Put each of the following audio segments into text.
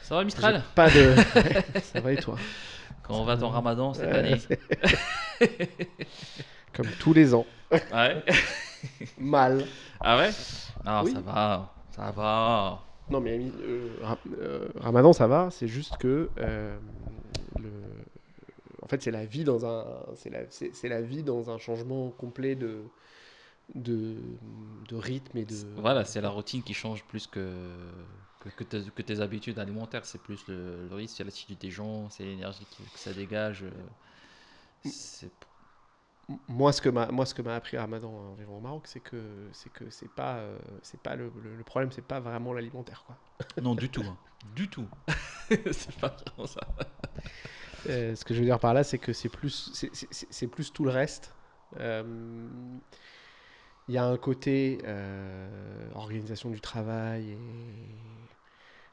Ça va J'ai Mistral? pas de. Ça va et toi? Quand on va dans Ramadan cette année. Comme tous les ans. Ouais. Mal. Ah ouais? Non, ça Oui. va. Ça va. Non, mais Ramadan, ça va. C'est juste que. Le... En fait, c'est la vie dans un. C'est la vie dans un changement complet de, de rythme et de. Voilà, c'est la routine qui change plus que tes habitudes alimentaires. C'est plus le risque, c'est l'attitude des gens, c'est l'énergie que ça dégage. C'est... Moi, ce que m'a appris Ramadan en vivant au Maroc, c'est que c'est pas le problème, c'est pas vraiment l'alimentaire, quoi. Non, du tout, hein. Du tout. C'est pas vraiment ça. Ce que je veux dire par là, c'est que c'est plus tout le reste. Euh, Il y a un côté organisation du travail.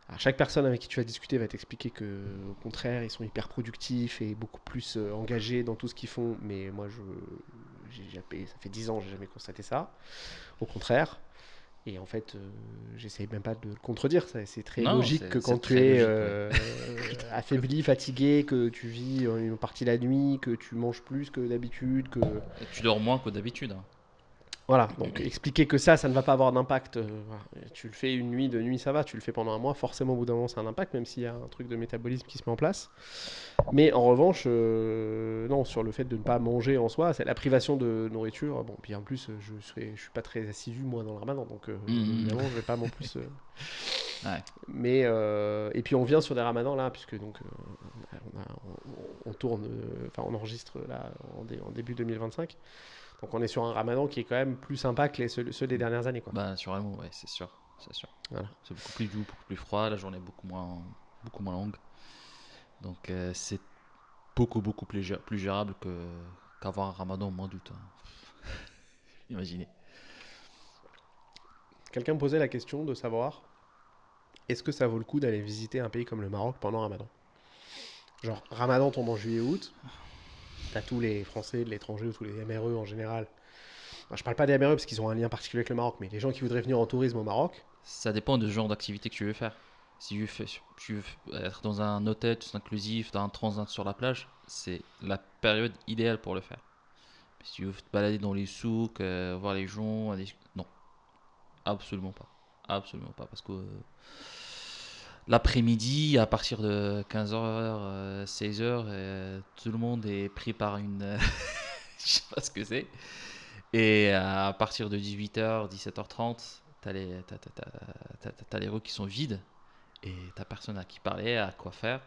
Alors, chaque personne avec qui tu vas discuter va t'expliquer que, au contraire, ils sont hyper productifs et beaucoup plus engagés dans tout ce qu'ils font. Mais moi, ça fait 10 ans, j'ai jamais constaté ça. Au contraire. Et en fait, j'essaye même pas de le contredire. C'est très Non, logique que c'est quand tu très es logique, ouais. affaibli, fatigué, que tu vis une partie de la nuit, que tu manges plus que d'habitude, que Et tu dors moins que d'habitude, hein. voilà. Donc expliquer que ça ne va pas avoir d'impact. Voilà. Tu le fais une nuit, deux nuits, ça va. Tu le fais pendant un mois, forcément au bout d'un moment, ça a un impact, même s'il y a un truc de métabolisme qui se met en place. Mais en revanche, non, sur le fait de ne pas manger en soi, c'est la privation de nourriture. Bon, puis en plus, je suis pas très assidu moi dans le ramadan, donc Mhm. évidemment, je vais pas non plus. Ouais. Mais et puis on vient sur des ramadans là, puisque donc on tourne, enfin on enregistre là en début 2025. Donc on est sur un ramadan qui est quand même plus sympa que ceux des dernières années, quoi. Bah, sûrement, ouais, c'est sûr. C'est sûr. Voilà. C'est beaucoup plus doux, beaucoup plus froid, la journée est beaucoup moins longue. Donc, c'est beaucoup plus gérable qu'avoir un ramadan au mois d'août, hein. Imaginez. Quelqu'un me posait la question de savoir est-ce que ça vaut le coup d'aller visiter un pays comme le Maroc pendant Ramadan. Genre Ramadan tombe en juillet-août, t'as tous les Français de l'étranger ou tous les MRE en général. Enfin, je parle pas des MRE parce qu'ils ont un lien particulier avec le Maroc, mais les gens qui voudraient venir en tourisme au Maroc. Ça dépend du genre d'activité que tu veux faire. Si tu veux être dans un hôtel tout inclusif, dans un transat sur la plage, c'est la période idéale pour le faire. Si tu veux te balader dans les souks, voir les gens, non, absolument pas. Absolument pas. Parce que l'après-midi, à partir de 15h, 16h, tout le monde est pris par une. Je sais pas ce que c'est. Et à partir de 18h, 17h30, t'as les rues qui sont vides. Et t'as personne à qui parler, à quoi faire.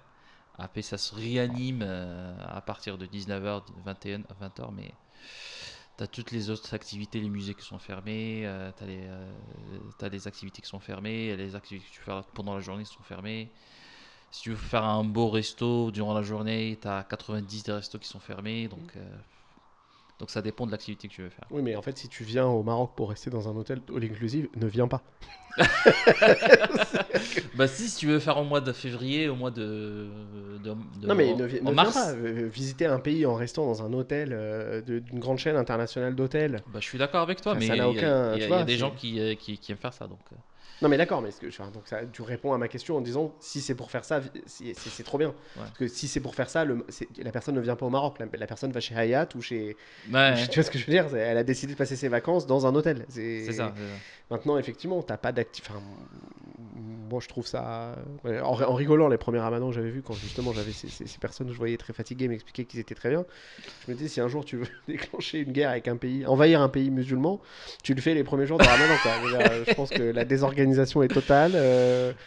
Après, ça se réanime à partir de 19h, 21h, 20h, mais t'as toutes les autres activités, les musées qui sont fermés, t'as les activités qui sont fermées, les activités que tu fais pendant la journée sont fermées. Si tu veux faire un beau resto durant la journée, t'as 90 des restos qui sont fermés, donc ça dépend de l'activité que tu veux faire. Oui, mais en fait, si tu viens au Maroc pour rester dans un hôtel all inclusive, ne viens pas. Bah si tu veux faire au mois de février, au mois Non, mais en ne viens pas. mars, Visiter un pays en restant dans un hôtel d'une grande chaîne internationale d'hôtels, bah, je suis d'accord avec toi, ça mais n'a aucun. Tu il y a vois, des gens c'est. qui aiment faire ça. Donc, Non, mais d'accord, mais enfin, donc tu réponds à ma question en disant si c'est pour faire ça, c'est trop bien. ouais. Parce que si c'est pour faire ça, la personne ne vient pas au Maroc. La personne va chez Hayat Ouais, tu vois ce que je veux dire? Elle a décidé de passer ses vacances dans un hôtel. c'est ça, c'est ça. Maintenant, effectivement, t'as pas d'actif. Enfin, moi, je trouve ça. Ouais, en rigolant, les premiers ramadans que j'avais vus, quand justement j'avais ces personnes que je voyais très fatiguées m'expliquer qu'ils étaient très bien, je me disais si un jour tu veux déclencher une guerre avec un pays, envahir un pays musulman, tu le fais les premiers jours de ramadan, quoi. Je pense que la désorganisation est totale,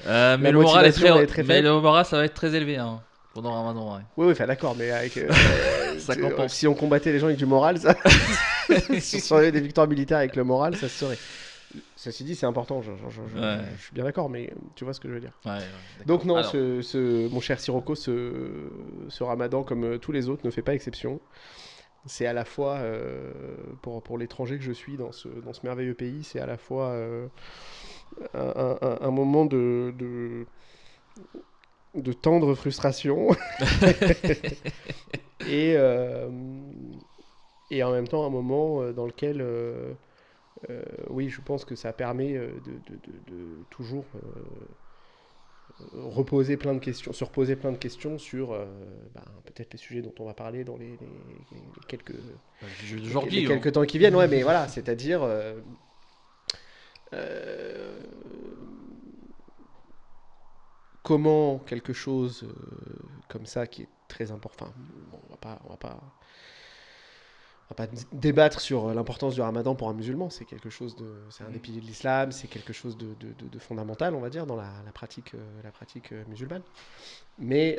la motivation est très Mais faible. le moral, ça va être très élevé hein, pendant Ramadan. Ouais. Oui, oui, enfin, d'accord, mais avec, Ça compense. si on combattait les gens avec du moral, ça, si on avait des victoires militaires avec le moral, ça se serait. Ceci dit, c'est important, Ouais, je suis bien d'accord, mais tu vois ce que je veux dire. ouais, Donc d'accord. non, Alors, mon cher Sirocco, ce ramadan, comme tous les autres, ne fait pas exception. C'est à la fois, pour l'étranger que je suis dans ce merveilleux pays, c'est à la fois un moment de tendre frustration et, et en même temps un moment dans lequel, oui, je pense que ça permet de toujours reposer plein de questions, se reposer plein de questions sur peut-être les sujets dont on va parler dans les Bah, le sujet les d'aujourd'hui, hein. quelques temps qui viennent. Ouais, mais voilà, c'est-à-dire euh, comment quelque chose comme ça qui est très important. Enfin, bon, on va pas débattre sur l'importance du ramadan pour un musulman. C'est quelque chose c'est un des piliers de l'islam, c'est quelque chose de fondamental, on va dire, dans la pratique musulmane. Mais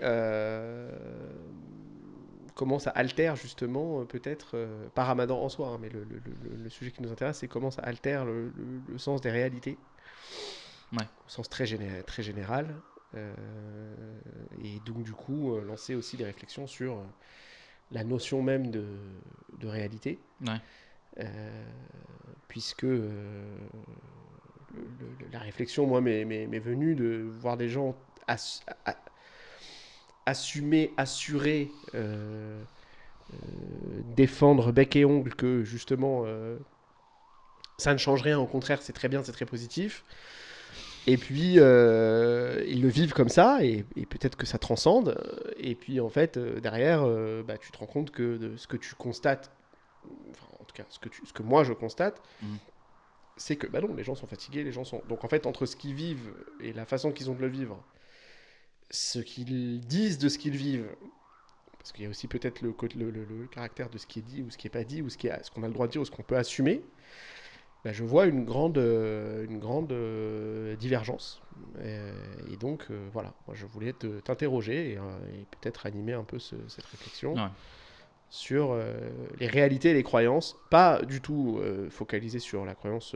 comment ça altère justement, peut-être, pas Ramadan en soi, hein, mais le sujet qui nous intéresse, c'est comment ça altère le sens des réalités, Ouais, au sens très général. euh, et donc du coup, lancer aussi des réflexions sur la notion même de réalité, ouais, euh, puisque la réflexion, moi, m'est venue de voir des gens assumer, assurer, défendre bec et ongle que justement ça ne change rien, au contraire c'est très bien, c'est très positif. Et puis ils le vivent comme ça, et peut-être que ça transcende. Et puis en fait, derrière, tu te rends compte que de ce que tu constates, enfin en tout cas ce que moi je constate, mhm, c'est que bah non, les gens sont fatigués, les gens sont. Donc en fait, entre ce qu'ils vivent et la façon qu'ils ont de le vivre, ce qu'ils disent de ce qu'ils vivent, parce qu'il y a aussi peut-être le caractère de ce qui est dit ou ce qui n'est pas dit, ou ce qu'on a le droit de dire ou ce qu'on peut assumer, bah, je vois une grande divergence. Et donc, voilà, moi je voulais t'interroger et peut-être animer un peu cette réflexion ouais, sur les réalités et les croyances, pas du tout focalisé sur la croyance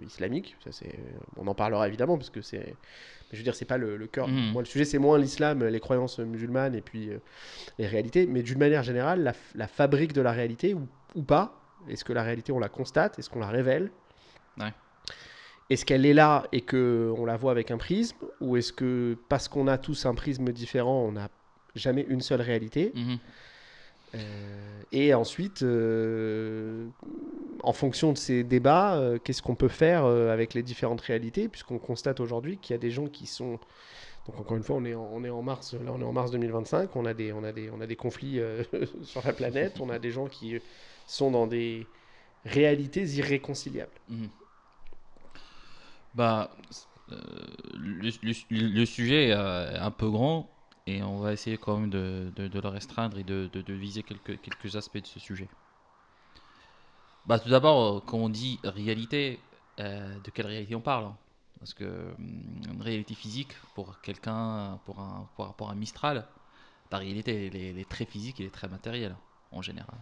islamique. Ça, on en parlera évidemment parce que c'est, je veux dire, c'est pas le cœur. mhm, Moi, le sujet c'est moins l'islam, les croyances musulmanes et puis les réalités, mais d'une manière générale, la fabrique de la réalité ou pas. Est-ce que la réalité on la constate? Est-ce qu'on la révèle? ouais, Est-ce qu'elle est là et que on la voit avec un prisme? Ou est-ce que parce qu'on a tous un prisme différent, on n'a jamais une seule réalité? mhm, Et ensuite, en fonction de ces débats, qu'est-ce qu'on peut faire avec les différentes réalités? Puisqu'on constate aujourd'hui qu'il y a des gens qui sont. Donc encore une fois, on est en mars, là on est en mars 2025, on a des conflits sur la planète, on a des gens qui sont dans des réalités irréconciliables. mhm. Bah, le sujet est un peu grand et on va essayer quand même de le restreindre et de viser quelques aspects de ce sujet. Bah, tout d'abord, quand on dit réalité, de quelle réalité on parle, hein? Parce que une réalité physique, pour quelqu'un, pour rapport à Mistral, la réalité, elle est très physique, elle est très matérielle, en général.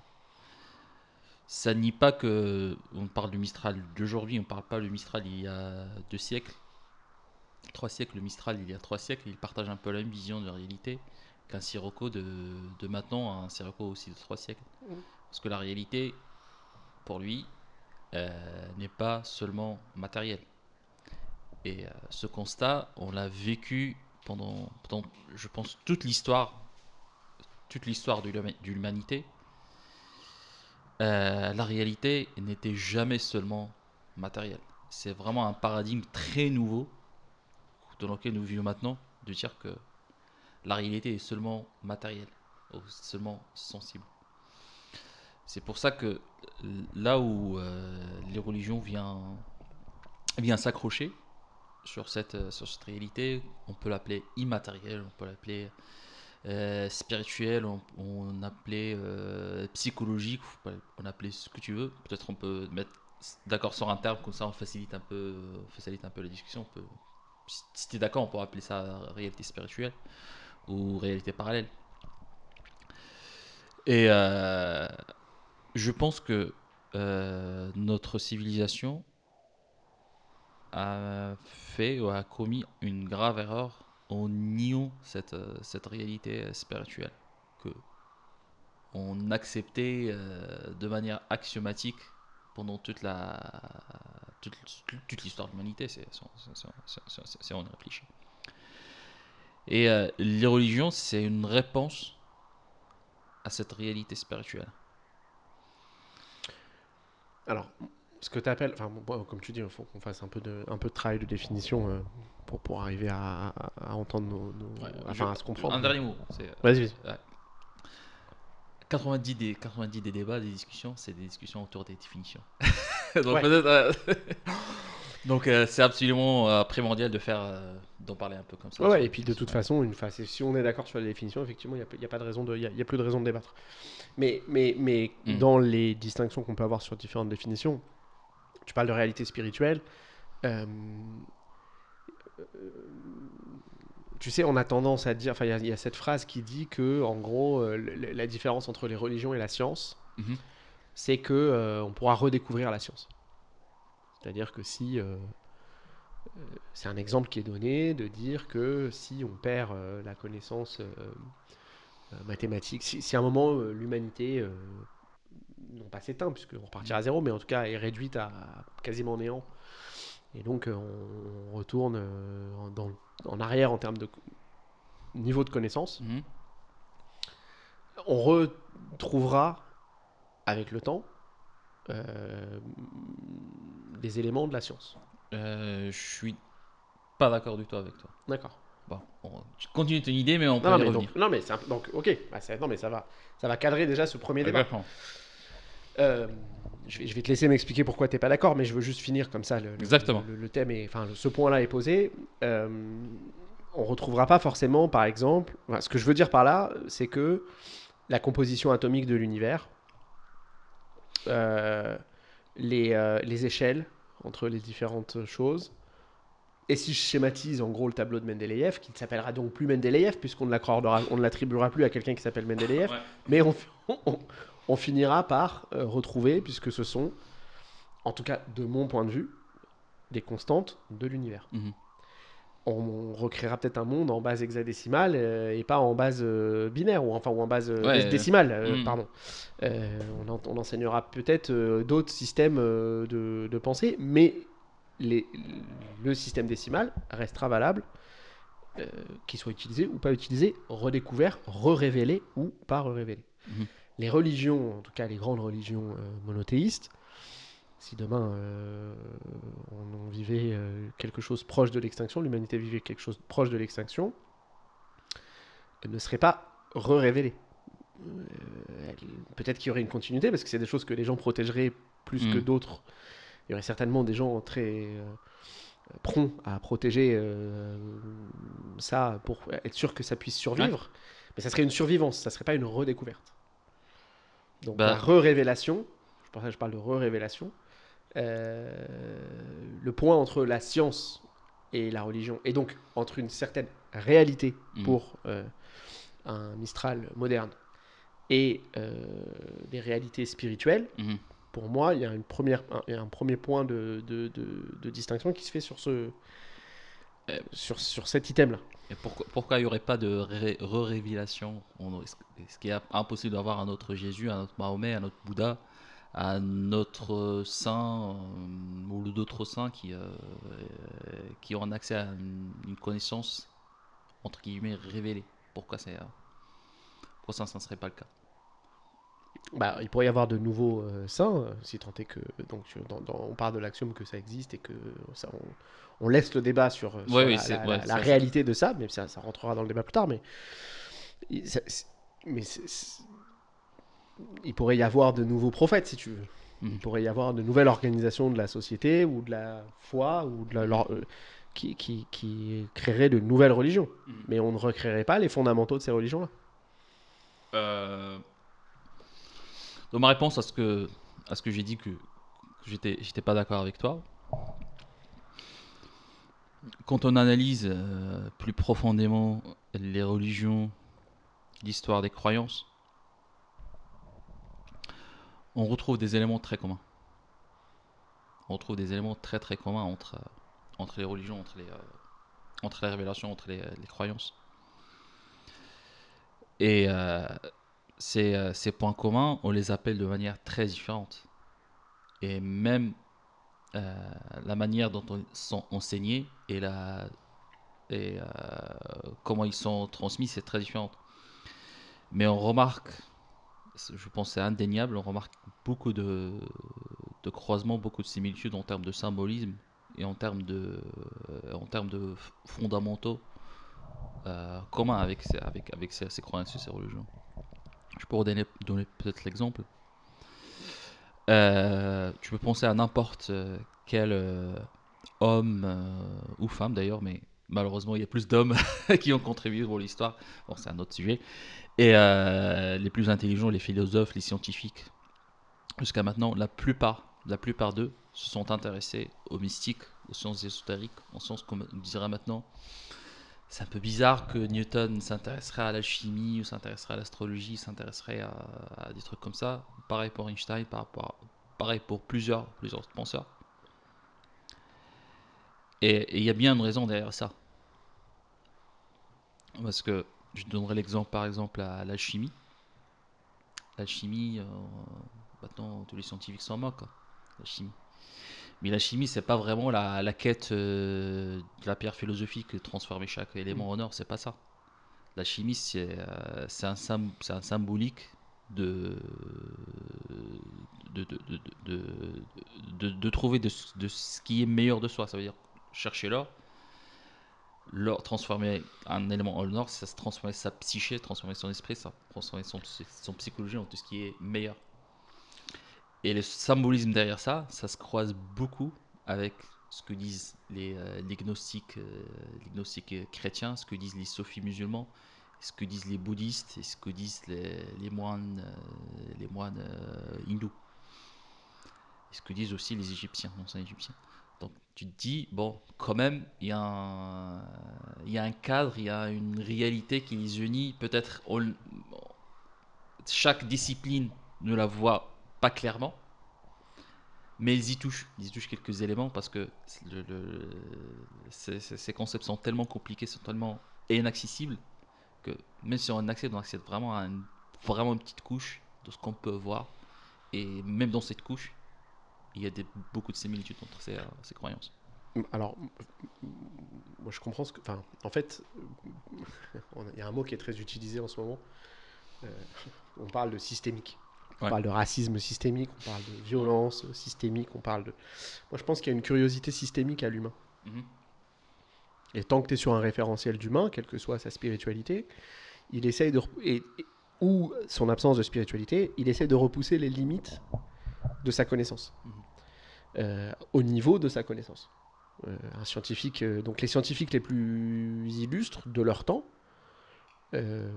Ça nie pas que on parle du Mistral d'aujourd'hui, on parle pas du Mistral il y a 2 siècles, 3 siècles. Le Mistral, il y a 3 siècles, il partage un peu la même vision de la réalité qu'un Sirocco de maintenant, un Sirocco aussi de 3 siècles. Parce que la réalité, pour lui, n'est pas seulement matérielle. Et ce constat, on l'a vécu pendant, je pense, toute l'histoire de l'humanité. La réalité n'était jamais seulement matérielle. C'est vraiment un paradigme très nouveau dans lequel nous vivons maintenant, de dire que la réalité est seulement matérielle, ou seulement sensible. C'est pour ça que là où les religions viennent s'accrocher sur cette réalité, on peut l'appeler immatérielle, on peut l'appeler spirituelle, on appelait psychologique, on appelait ce que tu veux. Peut-être on peut mettre d'accord sur un terme, comme ça facilite un peu la discussion. Si tu es d'accord, on peut appeler ça réalité spirituelle ou réalité parallèle. Et je pense que notre civilisation a fait ou a commis une grave erreur en niant cette réalité spirituelle que on acceptait de manière axiomatique pendant toute, toute l'histoire de l'humanité, c'est on y réfléchit. Et les religions, c'est une réponse à cette réalité spirituelle. Alors, ce que tu appelles, enfin, bon, comme tu dis, il faut qu'on fasse un peu de travail de définition pour arriver à entendre Ouais, enfin, à se comprendre. un dernier mot. Vas-y, vas-y. Ouais. 90 des débats, des discussions, c'est des discussions autour des définitions. Donc Ouais. peut-être. Donc c'est absolument primordial d'en parler un peu comme ça. Sur Ouais, les et puis de toute définitions. façon, si on est d'accord sur la définition, effectivement, il y a pas de raison y a plus de raison de débattre. Mais Hmm. dans les distinctions qu'on peut avoir sur différentes définitions, tu parles de réalité spirituelle. euh, Tu sais, on a tendance à dire, enfin, il y a cette phrase qui dit que, en gros, la différence entre les religions et la science, Mhm. c'est que on pourra redécouvrir la science. C'est-à-dire que si c'est un exemple qui est donné de dire que si on perd la connaissance mathématique, si à un moment l'humanité non pas s'éteint puisqu'on repartira à zéro, mais en tout cas est réduite à quasiment néant, et donc on retourne en arrière en termes de niveau de connaissance, Mhm. on retrouvera avec le temps euh, des éléments de la science. Je suis pas d'accord du tout avec toi. D'accord. Bon, tu continues ton idée, mais on Non, peut non, y mais revenir. donc ok, non, mais ça va cadrer déjà ce premier débat. Exactement. Euh, je vais te laisser m'expliquer pourquoi tu n'es pas d'accord, mais je veux juste finir comme ça. Exactement. Le thème est, enfin, ce point-là est posé. Euh, on retrouvera pas forcément, par exemple, enfin, ce que je veux dire par là, c'est que la composition atomique de l'univers, euh, les échelles entre les différentes choses. Et si je schématise en gros le tableau de Mendeleïev, qui ne s'appellera donc plus Mendeleïev, puisqu'on ne l'attribuera plus à quelqu'un qui s'appelle Mendeleïev, Ouais. mais on finira par retrouver, puisque ce sont, en tout cas de mon point de vue, des constantes de l'univers. Mhm. On recréera peut-être un monde en base hexadécimale et pas en base binaire, ou enfin ou en base Ouais. décimale, Mhm. pardon. On enseignera peut-être d'autres systèmes de pensée, mais les- le système décimal restera valable, qu'il soit utilisé ou pas utilisé, redécouvert, re-révélé ou pas re-révélé. Mhm. Les religions, en tout cas les grandes religions monothéistes, si demain on vivait quelque chose proche de l'extinction, l'humanité vivait quelque chose proche de l'extinction, elle ne serait pas re-révélée. Peut-être qu'il y aurait une continuité, parce que c'est des choses que les gens protégeraient plus que Mhm. d'autres. Il y aurait certainement des gens très prompts à protéger ça pour être sûr que ça puisse Ouais. survivre. Mais ça serait une survivance, ça serait pas une redécouverte. Donc la Bah, re-révélation, c'est pour ça que je parle de re-révélation, euh, le point entre la science et la religion, et donc entre une certaine réalité mhm. pour un Mistral moderne et des réalités spirituelles, Mhm. pour moi, il y a il y a un premier point de distinction qui se fait Euh, sur cet item-là. Et pourquoi il n'y aurait pas de révélation? Est-ce qu'il est impossible d'avoir un autre Jésus, un autre Mahomet, un autre Bouddha, un autre saint ou d'autres saints qui ont accès à une connaissance entre guillemets révélée? Pourquoi ça ne serait pas le cas? Bah, il pourrait y avoir de nouveaux saints, si tant est que donc on part de l'axiome que ça existe et que ça, on laisse le débat Oui, sur oui, c'est ouais, la ça, c'est réalité de ça, mais ça rentrera dans le débat plus tard. Ça- mais il pourrait y avoir de nouveaux prophètes, si tu veux. Il Mhm. pourrait y avoir de nouvelles organisations de la société ou de la foi ou Mhm. qui créeraient de nouvelles religions. Mhm. Mais on ne recréerait pas les fondamentaux de ces religions-là. Euh, donc ma réponse à ce que j'ai dit que j'étais pas d'accord avec toi. Quand on analyse plus profondément les religions, l'histoire des croyances, on retrouve des éléments très communs. On retrouve des éléments très très communs entre les religions, entre les révélations, entre les croyances. Et ces points communs, on les appelle de manière très différente. Et même la manière dont ils sont enseignés et comment ils sont transmis, c'est très différent. Mais on remarque, je pense que c'est indéniable, on remarque beaucoup de croisements, beaucoup de similitudes en termes de symbolisme et en termes de fondamentaux communs avec ces croyances et ces religions. Je pourrais donner peut-être l'exemple. Tu peux penser à n'importe quel homme ou femme d'ailleurs, mais malheureusement il y a plus d'hommes qui ont contribué pour l'histoire. Bon, c'est un autre sujet. Et les plus intelligents, les philosophes, les scientifiques, jusqu'à maintenant, la plupart d'eux se sont intéressés aux mystiques, aux sciences ésotériques, en sens qu'on dirait maintenant. C'est un peu bizarre que Newton s'intéresserait à l'alchimie, ou s'intéresserait à l'astrologie, s'intéresserait à des trucs comme ça. Pareil pour Einstein, pareil pour plusieurs penseurs. Et il y a bien une raison derrière ça. Parce que je donnerai l'exemple par exemple à l'alchimie. L'alchimie, maintenant tous les scientifiques s'en moquent, hein, la chimie. Mais la chimie, c'est pas vraiment la quête de la pierre philosophique, de transformer chaque élément en or, c'est pas ça. La chimie, c'est un symbolique de, de, de, de, de, de trouver de ce qui est meilleur de soi. Ça veut dire chercher l'or, transformer un élément en or, c'est transformer sa psyché, transformer son esprit, ça transformer son psychologie en tout ce qui est meilleur. Et le symbolisme derrière ça, ça se croise beaucoup avec ce que disent les gnostiques chrétiens, ce que disent les sophis musulmans, ce que disent les bouddhistes et ce que disent les moines hindous. Et ce que disent aussi les Égyptiens, l'ancien Égyptien. Donc tu te dis, bon, quand même, il y a un cadre, il y a une réalité qui les unit. Peut-être chaque discipline ne la voit pas clairement, mais ils y touchent quelques éléments parce que ces concepts sont tellement compliqués, sont tellement inaccessibles que même si on accède vraiment à vraiment une petite couche de ce qu'on peut voir. Et même dans cette couche, il y a beaucoup de similitudes entre ces croyances. Alors, moi je comprends ce que. Enfin, en fait, il y a un mot qui est très utilisé en ce moment. Euh, on parle de systémique. On Ouais. parle de racisme systémique, on parle de violence systémique, on parle de. Moi je pense qu'il y a une curiosité systémique à l'humain. Mhm. Et tant que tu es sur un référentiel d'humain, quelle que soit sa spiritualité, il essaye de. Ou son absence de spiritualité, il essaie de repousser les limites de sa connaissance, Mhm. au niveau de sa connaissance. Un scientifique, donc les scientifiques les plus illustres de leur temps euh,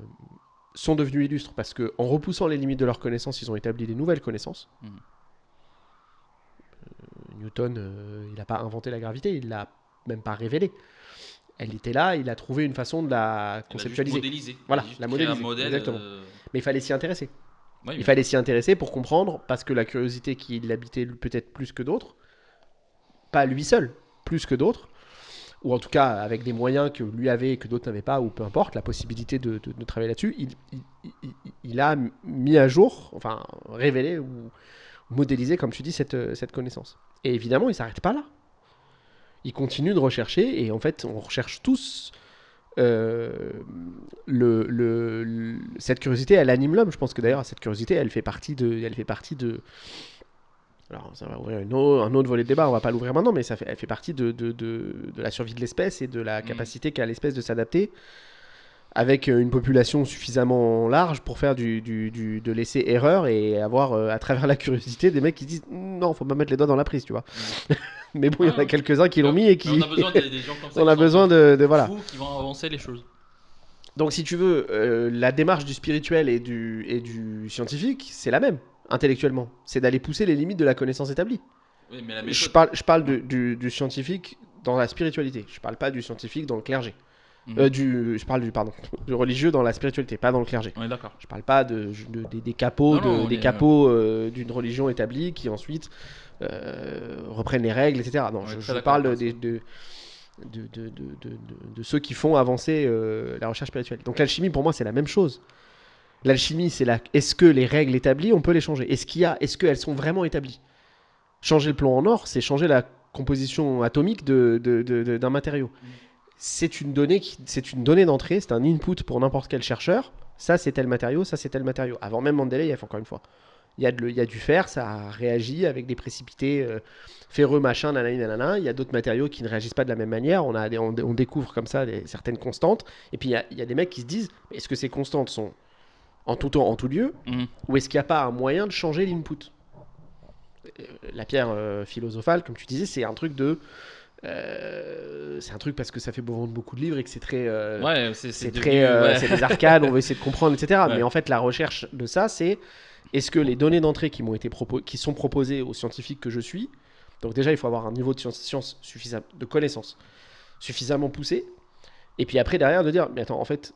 sont devenus illustres parce que en repoussant les limites de leur connaissance, ils ont établi des nouvelles connaissances. Mhm. Newton, il n'a pas inventé la gravité, il l'a même pas révélée. Elle était là, il a trouvé une façon de la Elle a juste conceptualiser. modélisé. Elle a Voilà, juste la créé un modéliser, modèle. exactement. Mais il fallait s'y intéresser. Oui, Il bien fallait sûr. s'y intéresser pour comprendre, parce que la curiosité qui l'habitait peut-être plus que d'autres, pas lui seul, plus que d'autres, ou en tout cas avec des moyens que lui avait et que d'autres n'avaient pas, ou peu importe, la possibilité de travailler là-dessus, il a mis à jour, enfin révélé ou modélisé, comme tu dis, cette connaissance. Et évidemment, il ne s'arrête pas là. Il continue de rechercher, et en fait, on recherche tous. euh, cette curiosité, elle anime l'homme. Je pense que d'ailleurs, cette curiosité, elle fait partie de. Alors, ça va ouvrir un autre volet de débat, on va pas l'ouvrir maintenant, mais elle fait partie de la survie de l'espèce et de la Mhm. capacité qu'a l'espèce de s'adapter avec une population suffisamment large pour faire de l'essai-erreur et avoir, à travers la curiosité, des mecs qui disent non, faut pas mettre les doigts dans la prise, tu vois. Mhm. Mais bon, il y Ouais, en a ouais. quelques-uns qui l'ont mis et Mais on qui. a besoin des gens comme ça On qui a sont un peu besoin voilà. fous, qui vont avancer les choses. Donc, si tu veux, la démarche du spirituel et du scientifique, c'est la même, intellectuellement. C'est d'aller pousser les limites de la connaissance établie. Oui, mais la Je méthode. parle, je parle Ouais. du scientifique dans la spiritualité. Je parle pas du scientifique dans le clergé. Mhm. Je parle du religieux dans la spiritualité, pas dans le clergé. On est d'accord. Je parle pas des capots, Non, non, on des est, capots d'une religion établie qui ensuite reprennent les règles, etc. Non, on est très je d'accord avec parle ça. de ceux qui font avancer la recherche spirituelle. Donc l'alchimie, pour moi, c'est la même chose. L'alchimie, est-ce que les règles établies, on peut les changer? Est-ce qu'elles sont vraiment établies? Changer le plomb en or, c'est changer la composition atomique d'un matériau. C'est une donnée d'entrée, c'est un input pour n'importe quel chercheur. Ça, c'est tel matériau, ça, c'est tel matériau. Avant même Mendeleïev, encore une fois. Il y a du fer, ça réagit avec des précipités ferreux, machin, nanani, nanana. Il y a d'autres matériaux qui ne réagissent pas de la même manière. On découvre comme ça certaines constantes. Et puis il y a des mecs qui se disent, est-ce que ces constantes sont en tout temps, en tout lieu, ou est-ce qu'il n'y a pas un moyen de changer l'input? La pierre philosophale, comme tu disais, c'est un truc c'est un truc parce que ça fait vendre beaucoup de livres et que c'est très, Ouais, c'est devenu. très, Ouais. c'est des arcades, on veut essayer de comprendre, etc. Ouais. Mais en fait, la recherche de ça, c'est est-ce que les données d'entrée qui sont proposées aux scientifiques que je suis, donc déjà, il faut avoir un niveau de science de connaissance suffisamment poussé, et puis après derrière de dire, mais attends, en fait,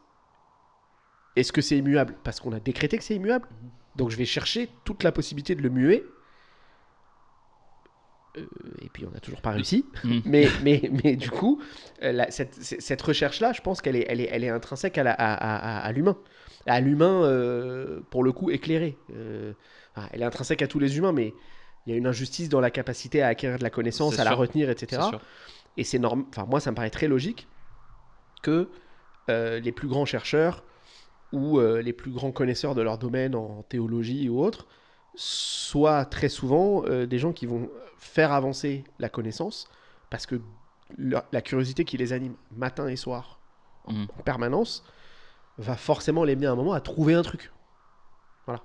est-ce que c'est immuable? Parce qu'on a décrété que c'est immuable. Donc je vais chercher toute la possibilité de le muer. Et puis on n'a toujours pas réussi. Mais du coup, cette recherche-là, je pense qu'elle est intrinsèque à l'humain. À l'humain, pour le coup, éclairé. Elle est intrinsèque à tous les humains, mais il y a une injustice dans la capacité à acquérir de la connaissance, C'est à la sûr. retenir, C'est etc. sûr. Et c'est normal. Enfin, moi, ça me paraît très logique que les plus grands chercheurs ou les plus grands connaisseurs de leur domaine en théologie ou autre soient très souvent des gens qui vont faire avancer la connaissance parce que la curiosité qui les anime matin et soir en permanence va forcément les mener à un moment à trouver un truc. Voilà.